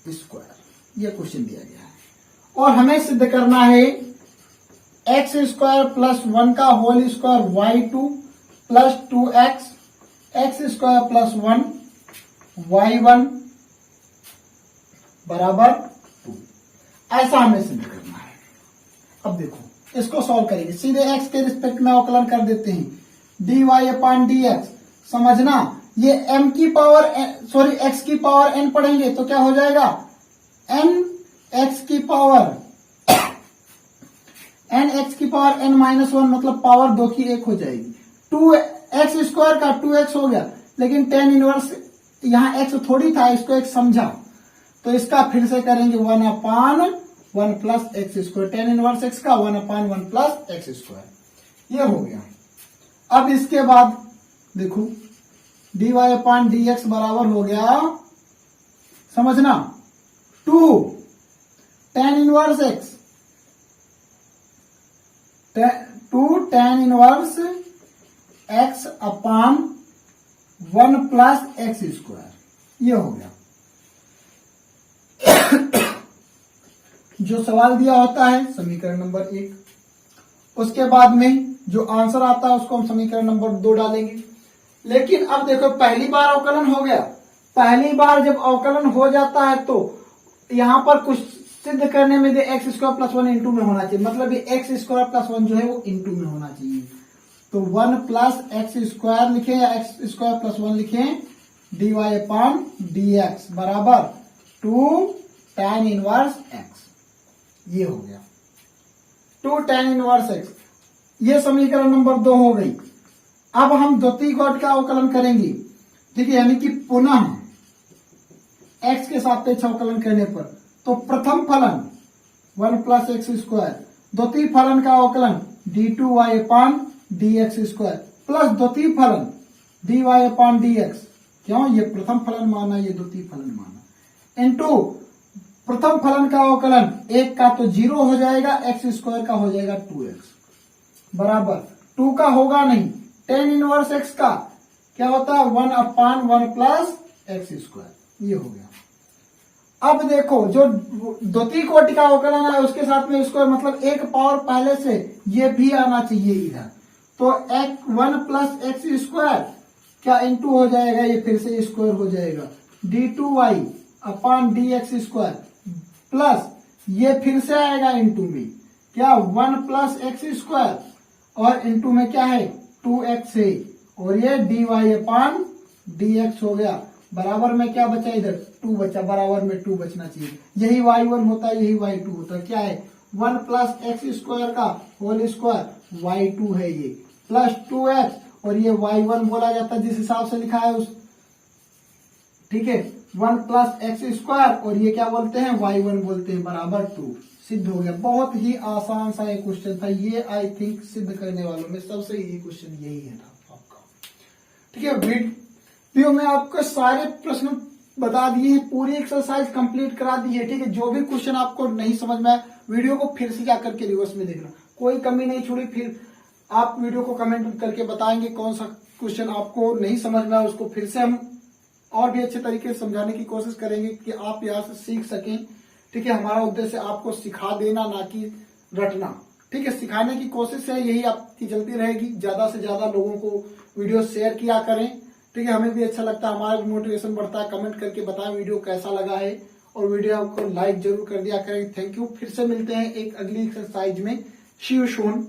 स्क्वायर, ये क्वेश्चन दिया गया है और हमें सिद्ध करना है x स्क्वायर प्लस 1 का whole square y2 plus 2x x square plus 1 y1 बराबर 2, ऐसा हमें सिद्ध करना है। अब देखो इसको सॉल्व करेंगे, सीधे x के रिस्पेक्ट में अवकलन कर देते हैं, dy अपॉन dx। समझना ये m की पावर सॉरी x की पावर n पढ़ेंगे तो क्या हो जाएगा, n x की पावर n माइनस 1 मतलब पावर 2 की 1 हो जाएगी। 2x स्क्वायर का 2x हो गया, लेकिन tan इनवर्स यहाँ x थोड़ी था, इसको एक समझा तो इसका फिर से करेंगे 1 अपान 1 plus x square, tan inverse x का 1 अपान 1 प्लस एक्स स्क्वायर, ये हो गया। अब इसके बाद देखो dy अपान dx बराबर हो गया, समझना 2 tan inverse x 2 tan inverse x अपान 1 प्लस एक्स स्क्वायर, ये हो गया। जो सवाल दिया होता है समीकरण नंबर 1, उसके बाद में जो आंसर आता है उसको हम समीकरण नंबर 2 डालेंगे। लेकिन अब देखो पहली बार अवकलन हो गया, पहली बार जब अवकलन हो जाता है तो यहां पर कुछ सिद्ध करने में एक्स स्क्वायर प्लस 1 इंटू में होना चाहिए, मतलब ये एक्स स्क्वायर प्लस 1 जो है वो इंटू में होना चाहिए। तो 1 प्लस एक्स स्क्वायर लिखे या एक्स स्क्वायर प्लस 1 लिखे, dy अपॉन dx बराबर 2 tan इनवर्स x, ये हो गया 2 tan इनवर्स x। ये समीकरण नंबर 2 हो गई। अब हम द्वितीय घात का अवकलन करेंगे, ठीक है, यानी कि पुनः x के सापेक्ष अवकलन करने पर तो प्रथम फलन 1 प्लस एक्स स्क्वायर, द्वितीय फलन का अवकलन d2y upon dx square plus द्वितीय फलन dy अपॉन dx, क्यों ये प्रथम फलन माना ये द्वितीय फलन माना, इनटू प्रथम फलन का अवकलन 1 का तो 0 हो जाएगा, एक्स स्क्वायर का हो जाएगा 2x बराबर 2 का होगा नहीं, tan इनवर्स x का क्या होता है 1 अपान 1 प्लस एक्स स्क्वायर, ये हो गया। अब देखो जो द्वितीय कोटि का अवकलन है उसके साथ में इसको मतलब एक पावर पहले से ये भी आना चाहिए इधर, तो 1 प्लस एक्स स्क्वायर क्या इंटू हो जाएगा, ये फिर से स्क्वायर हो जाएगा, d2y अपान dx स्क्वायर प्लस ये फिर से आएगा इंटू में क्या 1 प्लस एक्स स्क्वायर और इंटू में क्या है 2x है और ये dy अपान dx हो गया, बराबर में क्या बचा इधर 2 बचा, बराबर में 2 बचना चाहिए, यही y1 होता है यही y2 होता है, क्या है 1 प्लस एक्स स्क्वायर का होल स्क्वायर y2 है ये प्लस 2x और ये y1 बोला जाता है जिस हिसाब से लिखा है उस, ठीक है 1 प्लस एक्स स्क्वायर और ये क्या बोलते हैं y1 बोलते हैं बराबर 2, सिद्ध हो गया। बहुत ही आसान सा एक क्वेश्चन था ये, आई थिंक सिद्ध करने वालों में सबसे इजी क्वेश्चन यही है आपका, ठीक है। वीडियो में आपको सारे प्रश्न बता दिए हैं, पूरी एक्सरसाइज कंप्लीट करा दी है, ठीक है। जो भी क्वेश्चन आपको नहीं समझ में आया वीडियो को फिर से जाकर के रिवर्स में देखना, कोई कमी नहीं छोड़ी, फिर आप वीडियो को कमेंट करके बताएंगे कौन सा क्वेश्चन आपको नहीं समझ में आया, उसको फिर से हम और भी अच्छे तरीके से समझाने की कोशिश करेंगे कि आप यहाँ से सीख सकें, ठीक है। हमारा उद्देश्य आपको सिखा देना ना कि रटना, ठीक है। सिखाने की कोशिश है, यही आपकी चलती रहेगी। ज्यादा से ज्यादा लोगों को वीडियो शेयर किया करें, ठीक है। हमें भी अच्छा लगता है, हमारा भी मोटिवेशन बढ़ता है। कमेंट करके बताएं वीडियो कैसा लगा है और वीडियो को लाइक जरूर कर दिया करें। थैंक यू, फिर से मिलते हैं एक अगली एक्सरसाइज में। सी यू सून।